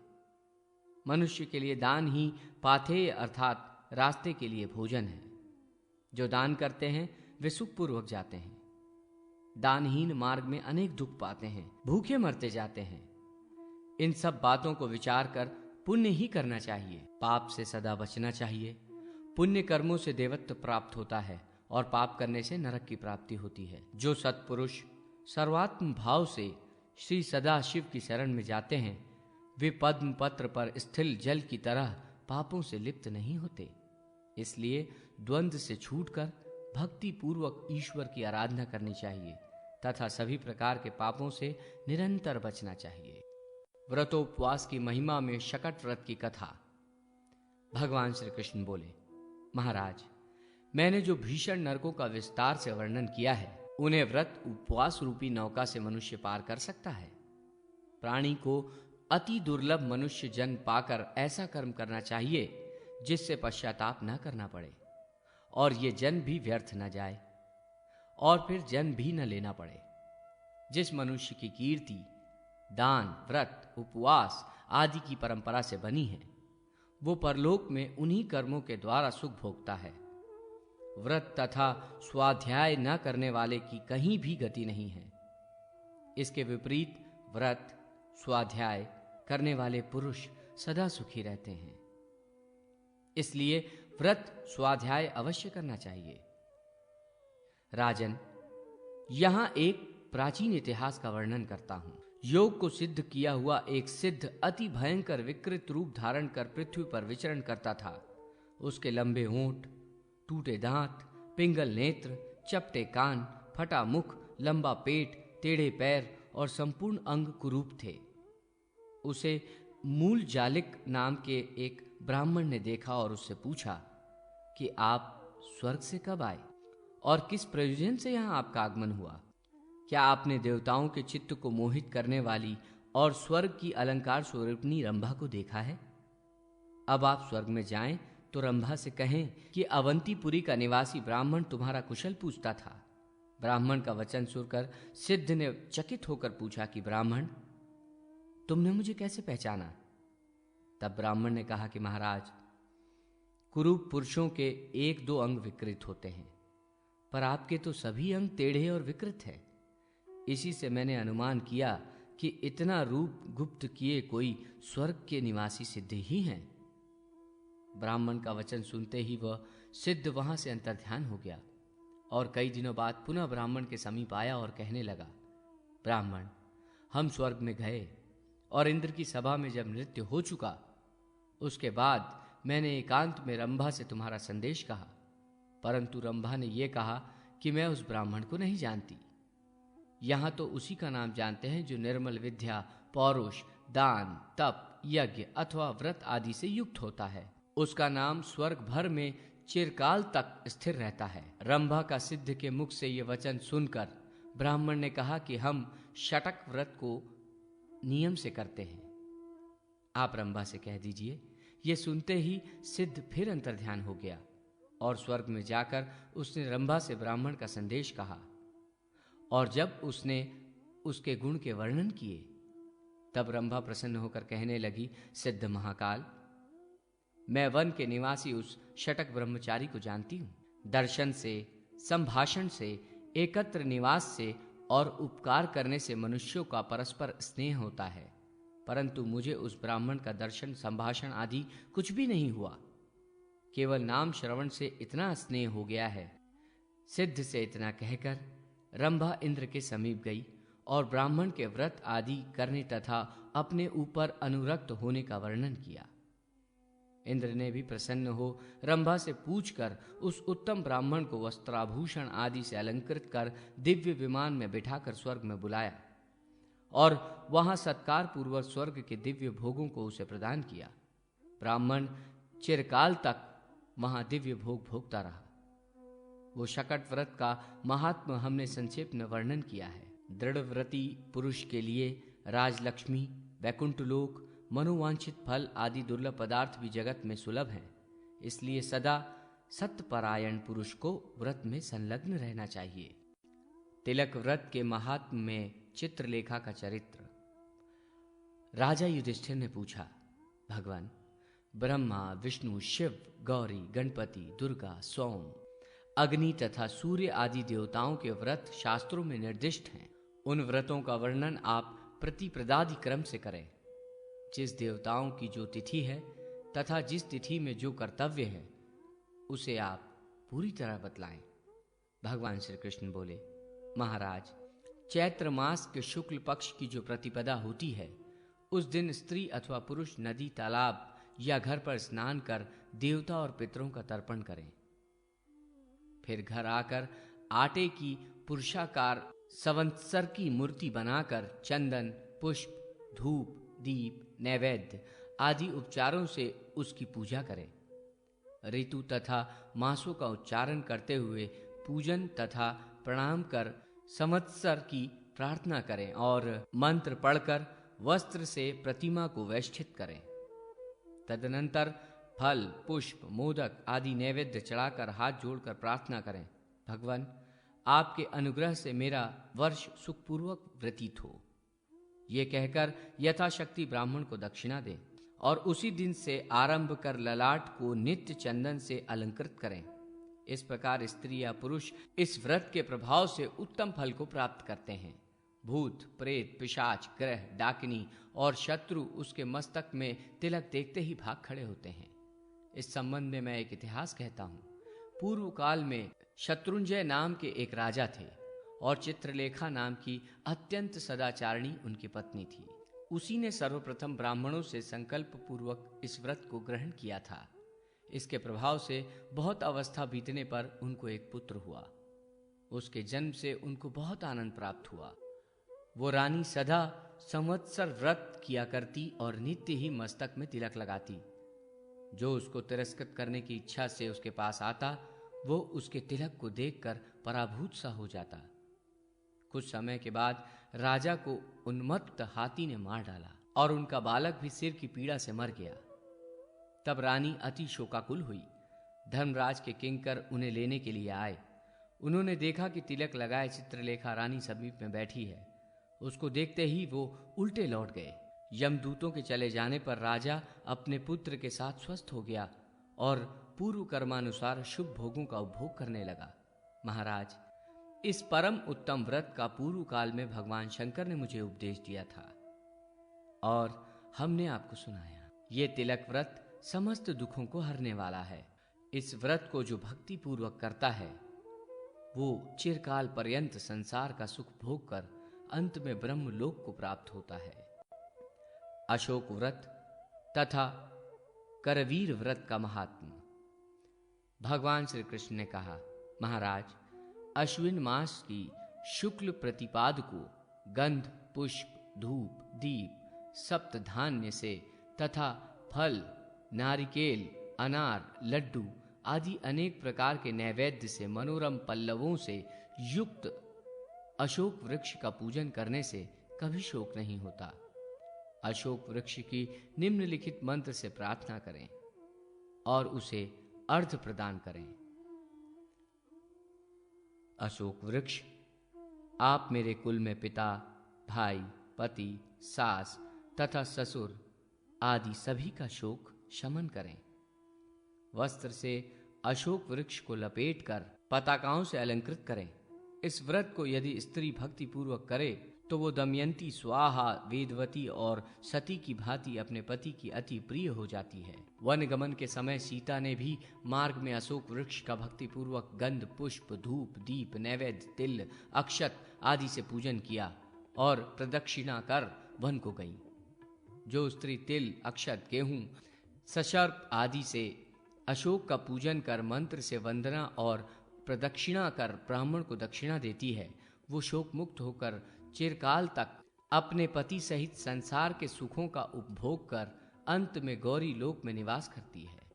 मनुष्य के लिए दान ही पाथेय अर्थात रास्ते के लिए भोजन है। जो दान करते हैं वे सुखपूर्वक जाते हैं। दानहीन मार्ग में अनेक दुख पाते हैं, भूखे मरते जाते हैं। इन सब बातों को विचार कर पुण्य ही करना चाहिए। पाप से सदा बचना चाहिए। पुण्य कर्मों से देवत्व प्राप्त होता है और पाप करने से नरक की प्राप्ति होती है। जो सत्पुरुष सर्वात्म भाव से श्री सदाशिव की शरण में जाते हैं, वे पद्म पत्र पर स्थिर जल की तरह पापों से लिप्त नहीं होते। इसलिए द्वंद्व से छूटकर भक्ति पूर्वक ईश्वर की आराधना करनी चाहिए तथा सभी प्रकार के पापों से निरंतर बचना चाहिए। व्रतोपवास की महिमा में शकट व्रत की कथा। भगवान श्री कृष्ण बोले, महाराज, मैंने जो भीषण नरकों का विस्तार से वर्णन किया है, उन्हें व्रत उपवास रूपी नौका से मनुष्य पार कर सकता है। प्राणी को अति दुर्लभ मनुष्य जन्म पाकर ऐसा कर्म करना चाहिए जिससे पश्चाताप न करना पड़े और ये जन्म भी व्यर्थ न जाए और फिर जन्म भी न लेना पड़े। जिस मनुष्य की कीर्ति दान, व्रत, उपवास आदि की परंपरा से बनी है, वो परलोक में उन्हीं कर्मों के द्वारा सुख भोगता है। व्रत तथा स्वाध्याय न करने वाले की कहीं भी गति नहीं है। इसके विपरीत व्रत स्वाध्याय करने वाले पुरुष सदा सुखी रहते हैं। इसलिए व्रत स्वाध्याय अवश्य करना चाहिए। राजन, यहां एक प्राचीन इतिहास का वर्णन करता हूं। योग को सिद्ध किया हुआ एक सिद्ध अति भयंकर विकृत रूप धारण कर पृथ्वी पर विचरण करता था। उसके लंबे होंठ, टूटे दांत, पिंगल नेत्र, चपटे कान, फटा मुख, लंबा पेट, टेढ़े पैर और संपूर्ण अंग कुरूप थे। उसे मूल जालिक नाम के एक ब्राह्मण ने देखा और उससे पूछा कि आप स्वर्ग से कब आए और किस प्रयोजन से यहां आपका आगमन हुआ? क्या आपने देवताओं के चित्त को मोहित करने वाली और स्वर्ग की अलंकार स्वरूपनी रंभा को देखा है? अब आप स्वर्ग में जाएं तो रंभा से कहें कि अवंतीपुरी का निवासी ब्राह्मण तुम्हारा कुशल पूछता था। ब्राह्मण का वचन सुनकर सिद्ध ने चकित होकर पूछा कि ब्राह्मण, तुमने मुझे कैसे पहचाना? तब ब्राह्मण ने कहा कि महाराज, कुरूप पुरुषों के एक दो अंग विकृत होते हैं, पर आपके तो सभी अंग टेढ़े और विकृत हैं। इसी से मैंने अनुमान किया कि इतना रूप गुप्त किए कोई स्वर्ग के निवासी सिद्ध ही हैं। ब्राह्मण का वचन सुनते ही वह सिद्ध वहां से अंतर्ध्यान हो गया और कई दिनों बाद पुनः ब्राह्मण के समीप आया और कहने लगा, ब्राह्मण, हम स्वर्ग में गए और इंद्र की सभा में जब नृत्य हो चुका, उसके बाद मैंने एकांत में रंभा से तुम्हारा संदेश कहा, परंतु रंभा ने यह कहा कि मैं उस ब्राह्मण को नहीं जानती। यहां तो उसी का नाम जानते हैं जो निर्मल विद्या, पौरुष, दान, तप, यज्ञ अथवा व्रत आदि से युक्त होता है। उसका नाम स्वर्ग भर में चिरकाल तक स्थिर रहता है। रंभा का सिद्ध के मुख से यह वचन सुनकर ब्राह्मण ने कहा कि हम षटक व्रत को नियम से करते हैं। आप रंभा से कह दीजिए। यह सुनते ही सिद्ध फिर अंतर्ध्यान हो गया और स्वर्ग में जाकर उसने रंभा से ब्राह्मण का संदेश कहा और जब उसने उसके गुण के वर्णन किए तब रंभा प्रसन्न होकर कहने लगी, सिद्ध महाकाल, मैं वन के निवासी उस षटक ब्रह्मचारी को जानती हूं। दर्शन से, संभाषण से, एकत्र निवास से और उपकार करने से मनुष्यों का परस्पर स्नेह होता है, परंतु मुझे उस ब्राह्मण का दर्शन, संभाषण आदि कुछ भी नहीं हुआ। केवल नाम श्रवण से इतना स्नेह हो गया है। सिद्ध से इतना कहकर रंभा इंद्र के समीप गई और ब्राह्मण के व्रत आदि करने तथा अपने ऊपर अनुरक्त होने का वर्णन किया। इंद्र ने भी प्रसन्न हो रंभा से पूछकर उस उत्तम ब्राह्मण को वस्त्राभूषण आदि से अलंकृत कर दिव्य विमान में बिठाकर स्वर्ग में बुलाया और वहां सत्कार पूर्वक स्वर्ग के दिव्य भोगों को उसे प्रदान किया। ब्राह्मण चिरकाल तक वहां दिव्य भोग भोगता रहा। वो शकट व्रत का महात्मा हमने संक्षेप में वर्णन किया है। दृढ़ व्रती पुरुष के लिए राजलक्ष्मी, वैकुंठ लोक, मनोवांछित फल आदि दुर्लभ पदार्थ भी जगत में सुलभ हैं। इसलिए सदा सत्यपरायण पुरुष को व्रत में संलग्न रहना चाहिए। तिलक व्रत के महात्म में चित्रलेखा का चरित्र। राजा युधिष्ठिर ने पूछा, भगवान, ब्रह्मा, विष्णु, शिव, गौरी, गणपति, दुर्गा, सोम, अग्नि तथा सूर्य आदि देवताओं के व्रत शास्त्रों में निर्दिष्ट हैं। उन व्रतों का वर्णन आप प्रतिपदादि क्रम से करें। जिस देवताओं की जो तिथि है तथा जिस तिथि में जो कर्तव्य है उसे आप पूरी तरह बतलाएं। भगवान श्री कृष्ण बोले, महाराज, चैत्र मास के शुक्ल पक्ष की जो प्रतिपदा होती है उस दिन स्त्री अथवा पुरुष नदी, तालाब या घर पर स्नान कर देवता और पितरों का तर्पण करें। फिर घर आकर आटे की पुरुषाकार संवत्सर की मूर्ति बनाकर चंदन, पुष्प, धूप, दीप, नैवेद्य आदि उपचारों से उसकी पूजा करें। ऋतु तथा मासों का उच्चारण करते हुए पूजन तथा प्रणाम कर संवत्सर की प्रार्थना करें और मंत्र पढ़कर वस्त्र से प्रतिमा को वैष्ठित करें। तदनंतर फल, पुष्प, मोदक आदि नैवेद्य चढ़ाकर हाथ जोड़कर प्रार्थना करें, भगवान, आपके अनुग्रह से मेरा वर्ष सुखपूर्वक व्यतीत हो। ये कहकर यथाशक्ति ब्राह्मण को दक्षिणा दें और उसी दिन से आरंभ कर ललाट को नित्य चंदन से अलंकृत करें। इस प्रकार स्त्री या पुरुष इस व्रत के प्रभाव से उत्तम फल को प्राप्त करते हैं। भूत, प्रेत, पिशाच, ग्रह, डाकिनी और शत्रु उसके मस्तक में तिलक देखते ही भाग खड़े होते हैं। इस संबंध में मैं एक इतिहास कहता हूँ। पूर्व काल में शत्रुंजय नाम के एक राजा थे और चित्रलेखा नाम की अत्यंत सदाचारिणी उनकी पत्नी थी। उसी ने सर्वप्रथम ब्राह्मणों से संकल्प पूर्वक इस व्रत को ग्रहण किया था। इसके प्रभाव से बहुत अवस्था बीतने पर उनको एक पुत्र हुआ। उसके जन्म से उनको बहुत आनंद प्राप्त हुआ। वो रानी सदा संवत्सर व्रत किया करती और नित्य ही मस्तक में तिलक लगाती। जो उसको तिरस्कृत करने की इच्छा से उसके पास आता, वो उसके तिलक को देखकर पराभूत सा हो जाता। कुछ समय के बाद राजा को उन्मत्त हाथी ने मार डाला और उनका बालक भी सिर की पीड़ा से मर गया। तब रानी अति शोकाकुल हुई। धर्मराज के किंकर उन्हें लेने के लिए आए। उन्होंने देखा कि तिलक लगाए चित्रलेखा रानी समीप में बैठी है। उसको देखते ही वो उल्टे लौट गए। यमदूतों के चले जाने पर राजा अपने पुत्र के साथ स्वस्थ हो गया और पूर्व कर्मानुसार शुभ भोगों का उपभोग करने लगा। महाराज, इस परम उत्तम व्रत का पूर्व काल में भगवान शंकर ने मुझे उपदेश दिया था और हमने आपको सुनाया। ये तिलक व्रत समस्त दुखों को हरने वाला है। इस व्रत को जो भक्ति पूर्वक करता है वो चिरकाल पर्यंत संसार का सुख भोग कर अंत में ब्रह्म लोक को प्राप्त होता है। अशोक व्रत तथा करवीर व्रत का महात्म्य। भगवान श्री कृष्ण ने कहा, महाराज, अश्विन मास की शुक्ल प्रतिपाद को गंध, पुष्प, धूप, दीप, सप्त धान्य से तथा फल, नारिकेल, अनार, लड्डू आदि अनेक प्रकार के नैवेद्य से मनोरम पल्लवों से युक्त अशोक वृक्ष का पूजन करने से कभी शोक नहीं होता। अशोक वृक्ष की निम्नलिखित मंत्र से प्रार्थना करें और उसे अर्घ प्रदान करें। अशोक वृक्ष, आप मेरे कुल में पिता, भाई, पति, सास तथा ससुर आदि सभी का शोक शमन करें। वस्त्र से अशोक वृक्ष को लपेटकर पताकाओं से अलंकृत करें। इस व्रत को यदि स्त्री भक्ति पूर्वक करे तो वो दमयंती, स्वाहा, वेदवती और सती की भांति अपने पति की अति प्रिय हो जाती है। वन गमन के समय सीता ने भी मार्ग में अशोक वृक्ष का भक्ति पूर्वक गंध, पुष्प, धूप, दीप, नैवेद्य, तिल, अक्षत आदि से पूजन किया और प्रदक्षिणा कर वन को गई। जो स्त्री तिल, अक्षत, गेहूं, सशर्प आदि से अशोक का पूजन कर मंत्र से वंदना और प्रदक्षिणा कर ब्राह्मण को दक्षिणा देती है, वो शोक मुक्त होकर चिरकाल तक अपने पति सहित संसार के सुखों का उपभोग कर अंत में गौरी लोक में निवास करती है।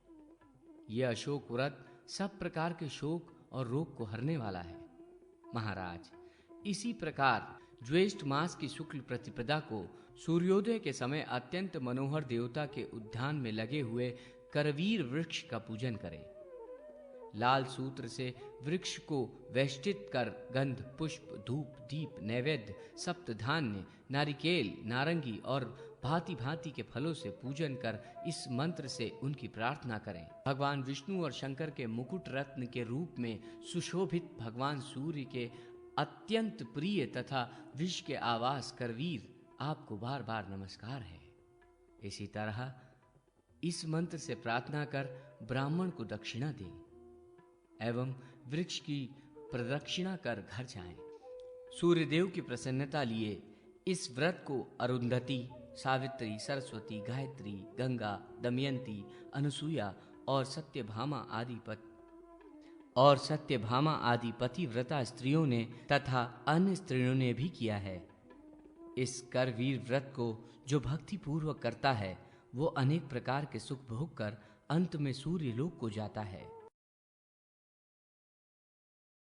यह अशोक व्रत सब प्रकार के शोक और रोग को हरने वाला है। महाराज, इसी प्रकार ज्येष्ठ मास की शुक्ल प्रतिपदा को सूर्योदय के समय अत्यंत मनोहर देवता के उद्यान में लगे हुए करवीर वृक्ष का पूजन करें। लाल सूत्र से वृक्ष को वेष्टित कर गंध, पुष्प, धूप, दीप, नैवेद्य, सप्त धान्य, नारिकेल, नारंगी और भांति भांति के फलों से पूजन कर इस मंत्र से उनकी प्रार्थना करें। भगवान विष्णु और शंकर के मुकुट रत्न के रूप में सुशोभित भगवान सूर्य के अत्यंत प्रिय तथा विश्व के आवास करवीर आपको बार बार नमस्कार है। इसी तरह इस मंत्र से प्रार्थना कर ब्राह्मण को दक्षिणा दें एवं वृक्ष की प्रदक्षिणा कर घर जाएं। सूर्यदेव की प्रसन्नता लिए इस व्रत को अरुंधति, सावित्री, सरस्वती, गायत्री, गंगा, दमयंती, अनुसुईया और सत्यभामा आदि पतिव्रता स्त्रियों ने तथा अन्य स्त्रियों ने भी किया है। इस करवीर व्रत को जो भक्ति पूर्वक करता है वो अनेक प्रकार के सुख भोग कर अंत में सूर्य लोक को जाता है।